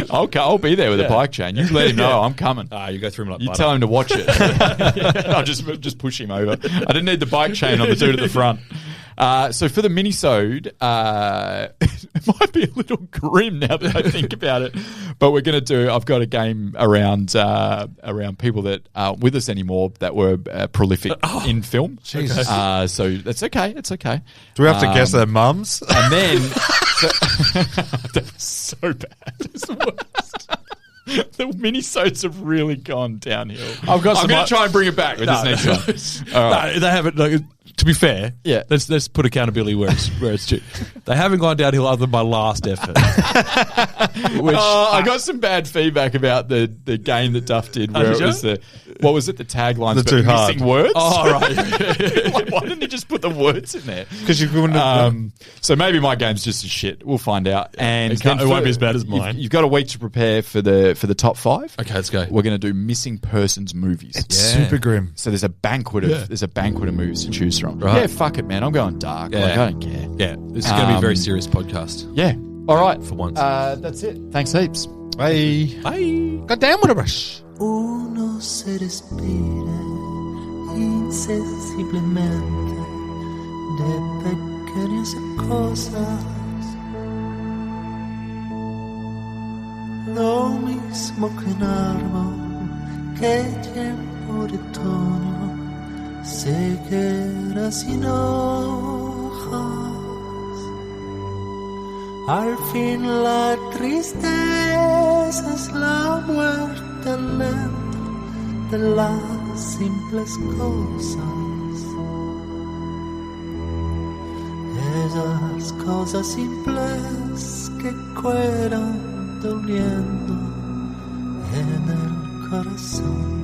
I'll be there with a bike chain. You let him know I'm coming. You go through him like You butter. tell him to watch it. I'll just push him over. I didn't need the bike chain on the dude at the front. So for the minisode, it might be a little grim now that I think about it, but I've got a game around people that aren't with us anymore that were prolific in film. Jesus. So that's okay. It's okay. Do we have to guess their mums? And then, that was so bad. It's the worst. The minisodes have really gone downhill. I'm going to try and bring it back with this next one. All right. No, they haven't. Like, to be fair, let's put accountability where it's due. They haven't gone downhill other than my last effort. I got some bad feedback about the game that Duff did, where it was what was it? The taglines, Too hard. missing words. Oh, right. Like, why didn't you just put the words in there? Because you couldn't. So maybe my game's just as shit. We'll find out. And It won't be as bad as mine. You've got a week to prepare for the top 5. Okay, let's go. We're going to do missing persons movies. It's super grim. So there's a banquet of movies to choose from. Right. Yeah, fuck it, man. I'm going dark. Yeah. Like, I don't care. Yeah, this is going to be a very serious podcast. Yeah. All right. For once. That's it. Thanks heaps. Bye. Bye. Goddamn, what a rush. Uno se respira insensiblemente de pequeñas cosas. Lo mismo que un árbol que tiempo de otoño se queda sin hojas. Al fin la tristeza es la muerte lenta de las simples cosas. Esas cosas simples que quedan doliendo en el corazón.